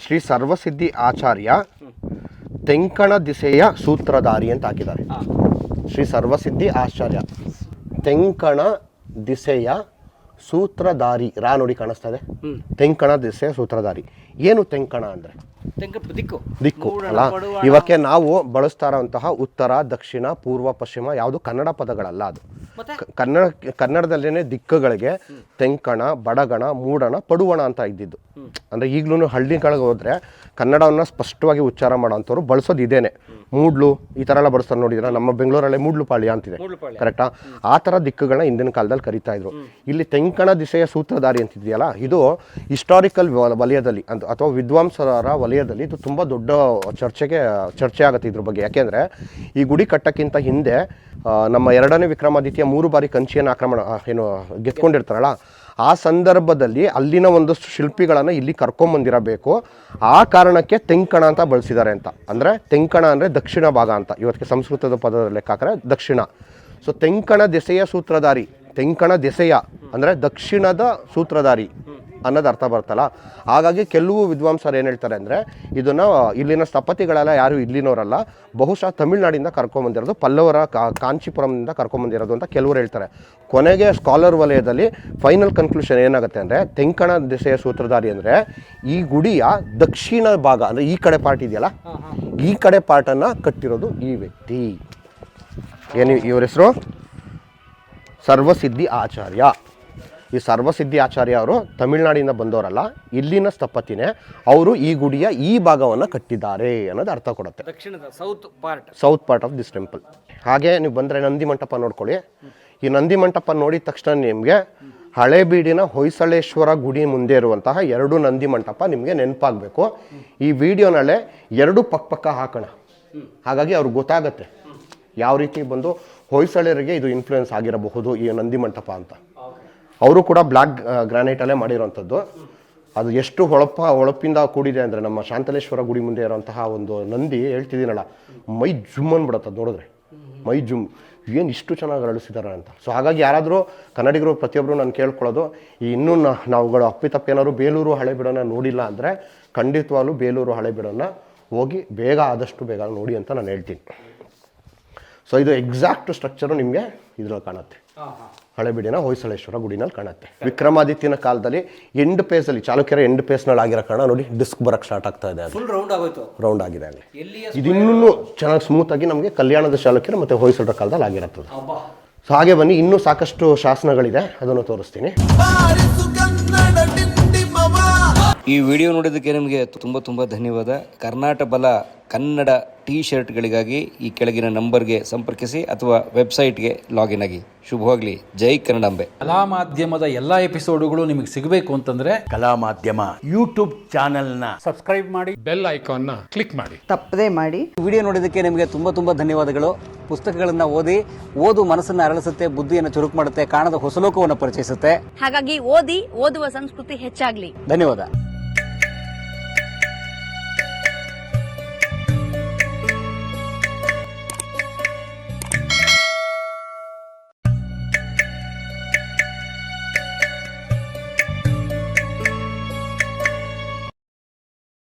ಶ್ರೀ ಸರ್ವಸಿದ್ಧಿ ಆಚಾರ್ಯ ತೆಂಕಣ ದಿಸೆಯ ಸೂತ್ರಧಾರಿ ಅಂತ ಹಾಕಿದ್ದಾರೆ. ಶ್ರೀ ಸರ್ವಸಿದ್ಧಿ ಆಚಾರ್ಯ ತೆಂಕಣ ದಿಸೆಯ ಸೂತ್ರಧಾರಿ. ರಾ ನೋಡಿ ಕಾಣಿಸ್ತಾ ಇದೆ, ತೆಂಕಣ ದಿಸೆಯ ಸೂತ್ರಧಾರಿ. ಏನು ತೆಂಕಣ ಅಂದರೆ ದಿಕ್ಕು ಅಲ್ಲ. ಇವಕ್ಕೆ ನಾವು ಬಳಸ್ತಾ ಇರುವಂತಹ ಉತ್ತರ, ದಕ್ಷಿಣ, ಪೂರ್ವ, ಪಶ್ಚಿಮ ಯಾವುದು ಕನ್ನಡ ಪದಗಳಲ್ಲ. ಅದು ಕನ್ನಡದಲ್ಲೇನೆ ದಿಕ್ಕುಗಳಿಗೆ ತೆಂಕಣ, ಬಡಗಣ, ಮೂಡಣ, ಪಡುವಣ ಅಂತ ಇದ್ದಿದ್ದು. ಅಂದರೆ ಈಗಲೂ ಹಳ್ಳಿಗಳಿಗೆ ಹೋದರೆ ಕನ್ನಡವನ್ನು ಸ್ಪಷ್ಟವಾಗಿ ಉಚ್ಚಾರ ಮಾಡೋವಂಥವ್ರು ಬಳಸೋದು ಇದೇನೆ. ಮೂಡ್ಲು ಈ ಥರ ಎಲ್ಲ ಬಳಸ್ತಾರೆ ನೋಡಿದ್ರೆ, ನಮ್ಮ ಬೆಂಗಳೂರಲ್ಲೇ ಮೂಡ್ಲು ಪಾಳ್ಯ ಅಂತಿದೆ, ಕರೆಕ್ಟಾ? ಆ ಥರ ದಿಕ್ಕುಗಳನ್ನ ಹಿಂದಿನ ಕಾಲದಲ್ಲಿ ಕರಿತಾ ಇದ್ರು. ಇಲ್ಲಿ ತೆಂಕಣ ದಿಸೆಯ ಸೂತ್ರಧಾರಿ ಅಂತಿದೆಯಲ್ಲ, ಇದು ಹಿಸ್ಟಾರಿಕಲ್ ವಲಯದಲ್ಲಿ ಅಥವಾ ವಿದ್ವಾಂಸರ ವಲಯದಲ್ಲಿ ಇದು ತುಂಬ ದೊಡ್ಡ ಚರ್ಚೆ ಆಗುತ್ತೆ ಇದ್ರ ಬಗ್ಗೆ. ಯಾಕೆಂದರೆ ಈ ಗುಡಿ ಕಟ್ಟಕ್ಕಿಂತ ಹಿಂದೆ ನಮ್ಮ 2ನೇ ವಿಕ್ರಮಾದಿತ್ಯ 3 ಬಾರಿ ಕಂಚಿಯನ್ನು ಗೆದ್ಕೊಂಡಿರ್ತಾರಲ್ಲ, ಆ ಸಂದರ್ಭದಲ್ಲಿ ಅಲ್ಲಿನ ಒಂದು ಶಿಲ್ಪಿಗಳನ್ನು ಇಲ್ಲಿ ಕರ್ಕೊಂಬಂದಿರಬೇಕು. ಆ ಕಾರಣಕ್ಕೆ ತೆಂಕಣ ಅಂತ ಬಳಸಿದ್ದಾರೆ ಅಂತ. ಅಂದರೆ ತೆಂಕಣ ಅಂದರೆ ದಕ್ಷಿಣ ಭಾಗ ಅಂತ, ಇವತ್ತಿಗೆ ಸಂಸ್ಕೃತದ ಪದದ ಲೆಕ್ಕ ಹಾಕಿದ್ರೆ ದಕ್ಷಿಣ. ಸೊ ತೆಂಕಣ ದೆಸೆಯ ಸೂತ್ರಧಾರಿ, ತೆಂಕಣ ದೆಸೆಯ ಅಂದರೆ ದಕ್ಷಿಣದ ಸೂತ್ರಧಾರಿ ಅನ್ನೋದು ಅರ್ಥ ಬರ್ತಲ್ಲ. ಹಾಗಾಗಿ ಕೆಲವು ವಿದ್ವಾಂಸರು ಏನು ಹೇಳ್ತಾರೆ ಅಂದರೆ, ಇದನ್ನು ಇಲ್ಲಿನ ಸ್ಥಪತಿಗಳೆಲ್ಲ ಯಾರು ಇಲ್ಲಿನವರಲ್ಲ, ಬಹುಶಃ ತಮಿಳ್ನಾಡಿಂದ ಕರ್ಕೊಂಬಂದಿರೋದು, ಪಲ್ಲವರ ಕಾಂಚೀಪುರಂನಿಂದ ಕರ್ಕೊಂಬಂದಿರೋದು ಅಂತ ಕೆಲವರು ಹೇಳ್ತಾರೆ. ಕೊನೆಗೆ ಸ್ಕಾಲರ್ ವಲಯದಲ್ಲಿ ಫೈನಲ್ ಕನ್ಕ್ಲೂಷನ್ ಏನಾಗುತ್ತೆ ಅಂದರೆ, ತೆಂಕಣ ದಿಸೆಯ ಸೂತ್ರಧಾರಿ ಅಂದರೆ ಈ ಗುಡಿಯ ದಕ್ಷಿಣ ಭಾಗ, ಅಂದರೆ ಈ ಕಡೆ ಪಾರ್ಟ್ ಇದೆಯಲ್ಲ, ಈ ಕಡೆ ಪಾರ್ಟನ್ನು ಕಟ್ಟಿರೋದು ಈ ವ್ಯಕ್ತಿ. ಏನು ಇವ್ರ ಹೆಸರು? ಸರ್ವಸಿದ್ಧಿ ಆಚಾರ್ಯ. ಈ ಸರ್ವಸಿದ್ಧಿ ಆಚಾರ್ಯ ಅವರು ತಮಿಳುನಾಡಿಂದ ಬಂದವರಲ್ಲ, ಇಲ್ಲಿನ ಸ್ಥಪತಿನೇ. ಅವರು ಈ ಗುಡಿಯ ಈ ಭಾಗವನ್ನು ಕಟ್ಟಿದ್ದಾರೆ ಅನ್ನೋದು ಅರ್ಥ ಕೊಡುತ್ತೆ. ದಕ್ಷಿಣದ south part of this temple. ಹಾಗೆ ನೀವು ಬಂದರೆ ನಂದಿ ಮಂಟಪ ನೋಡ್ಕೊಳ್ಳಿ. ಈ ನಂದಿ ಮಂಟಪ ನೋಡಿದ ತಕ್ಷಣ ನಿಮಗೆ ಹಳೇಬೀಡಿನ ಹೊಯ್ಸಳೇಶ್ವರ ಗುಡಿ ಮುಂದೆ ಇರುವಂತಹ 2 ನಂದಿ ಮಂಟಪ ನಿಮಗೆ ನೆನಪಾಗಬೇಕು. ಈ ವಿಡಿಯೋನಲ್ಲೇ 2 ಪಕ್ಕ ಹಾಕೋಣ, ಹಾಗಾಗಿ ಅವ್ರಿಗೆ ಗೊತ್ತಾಗತ್ತೆ ಯಾವ ರೀತಿ ಬಂದು ಹೊಯ್ಸಳರಿಗೆ ಇದು ಇನ್ಫ್ಲೂಯೆನ್ಸ್ ಆಗಿರಬಹುದು ಈ ನಂದಿ ಮಂಟಪ ಅಂತ. ಅವರು ಕೂಡ ಬ್ಲ್ಯಾಕ್ ಗ್ರಾನೈಟಲ್ಲೇ ಮಾಡಿರೋವಂಥದ್ದು. ಅದು ಎಷ್ಟು ಹೊಳಪಿಂದ ಕೂಡಿದೆ ಅಂದರೆ ನಮ್ಮ ಶಾಂತಲೇಶ್ವರ ಗುಡಿ ಮುಂದೆ ಇರೋಂತಹ ಒಂದು ನಂದಿ ಹೇಳ್ತಿದ್ದೀನಲ್ಲ, ಮೈ ಜುಮ್ ಅಂದ್ಬಿಡುತ್ತೆ ಅದು ನೋಡಿದ್ರೆ, ಮೈ ಜುಮ್, ಏನು ಇಷ್ಟು ಚೆನ್ನಾಗಿ ಅರಳಿಸಿದ್ದಾರೆ ಅಂತ. ಸೊ ಹಾಗಾಗಿ ಯಾರಾದರೂ ಕನ್ನಡಿಗರು ಪ್ರತಿಯೊಬ್ಬರು ನಾನು ಕೇಳ್ಕೊಳ್ಳೋದು, ಈ ಇನ್ನೂ ನಾವುಗಳು ಅಪ್ಪಿತಪ್ಪೇನಾದ್ರು ಬೇಲೂರು ಹಳೆಬೀಡನ್ನು ನೋಡಿಲ್ಲ ಅಂದರೆ ಖಂಡಿತವಾಗ್ಲೂ ಬೇಲೂರು ಹಳೆಬೀಡನ್ನು ಹೋಗಿ ಆದಷ್ಟು ಬೇಗ ನೋಡಿ ಅಂತ ನಾನು ಹೇಳ್ತೀನಿ. ಸೊ ಇದು ಎಕ್ಸಾಕ್ಟ್ ಸ್ಟ್ರಕ್ಚರು ನಿಮಗೆ ಇದ್ರಲ್ಲಿ ಕಾಣುತ್ತೆ, ಹಳೆಬೀಡಿನ ಹೊಯ್ಸಳೇಶ್ವರ ಗುಡಿನಲ್ಲಿ ಕಾಣುತ್ತೆ. ವಿಕ್ರಮಾದಿತ್ಯನ ಕಾಲದಲ್ಲಿ ಎಂಡ್ ಪೇಸಲ್ಲಿ, ಚಾಲುಕ್ಯರ ಎಂಡ್ ಪೇಸ್ನಲ್ಲಿ ಆಗಿರೋ ಕಾರಣ ನೋಡಿ ಡಿಸ್ಕ್ ಬರಕ್ಕೆ ಸ್ಟಾರ್ಟ್ ಆಗ್ತಾ ಇದೆ, ಫುಲ್ ರೌಂಡ್ ಆಗೋಯ್ತು, ರೌಂಡ್ ಆಗಿದೆ ಅಲ್ಲಿ. ಇದು ಇನ್ನೂ ಚೆನ್ನಾಗಿ ಸ್ಮೂತ್ ಆಗಿ ನಮಗೆ ಕಲ್ಯಾಣದ ಚಾಲುಕ್ಯರ ಮತ್ತು ಹೊಯ್ಸಳರ ಕಾಲದಲ್ಲಿ ಆಗಿರುತ್ತದೆ. ಸೊ ಹಾಗೆ ಬನ್ನಿ, ಇನ್ನೂ ಸಾಕಷ್ಟು ಶಾಸನಗಳಿದೆ, ಅದನ್ನು ತೋರಿಸ್ತೀನಿ. ಈ ವಿಡಿಯೋ ನೋಡಿದ್ದಕ್ಕೆ ನಿಮಗೆ ತುಂಬ ಧನ್ಯವಾದ. ಕರ್ನಾಟಕ ಬಲ ಕನ್ನಡ ಟೀ ಶರ್ಟ್ಗಳಿಗಾಗಿ ಈ ಕೆಳಗಿನ ನಂಬರ್ಗೆ ಸಂಪರ್ಕಿಸಿ ಅಥವಾ ವೆಬ್ಸೈಟ್ಗೆ ಲಾಗಿನ್ ಆಗಿ. ಶುಭವಾಗಲಿ. ಜೈ ಕನ್ನಡಾಂಬೆ. ಕಲಾ ಮಾಧ್ಯಮದ ಎಲ್ಲ ಎಪಿಸೋಡುಗಳು ನಿಮಗೆ ಸಿಗಬೇಕು ಅಂತಂದ್ರೆ ಕಲಾ ಮಾಧ್ಯಮ ಯೂಟ್ಯೂಬ್ ಚಾನೆಲ್ನ ಸಬ್ಸ್ಕ್ರೈಬ್ ಮಾಡಿ, ಬೆಲ್ ಐಕಾನ್ನ ಕ್ಲಿಕ್ ಮಾಡಿ, ತಪ್ಪದೇ ಮಾಡಿ. ವಿಡಿಯೋ ನೋಡಿದ್ದಕ್ಕೆ ನಿಮಗೆ ತುಂಬ ಧನ್ಯವಾದಗಳು. ಪುಸ್ತಕಗಳನ್ನು ಓದು ಮನಸ್ಸನ್ನು ಅರಳಿಸುತ್ತೆ, ಬುದ್ಧಿಯನ್ನು ಚುರುಕು ಮಾಡುತ್ತೆ, ಕಾಣದ ಹೊಸ ಲೋಕವನ್ನು ಪರಿಚಯಿಸುತ್ತೆ. ಹಾಗಾಗಿ ಓದುವ ಸಂಸ್ಕೃತಿ ಹೆಚ್ಚಾಗ್ಲಿ. ಧನ್ಯವಾದ.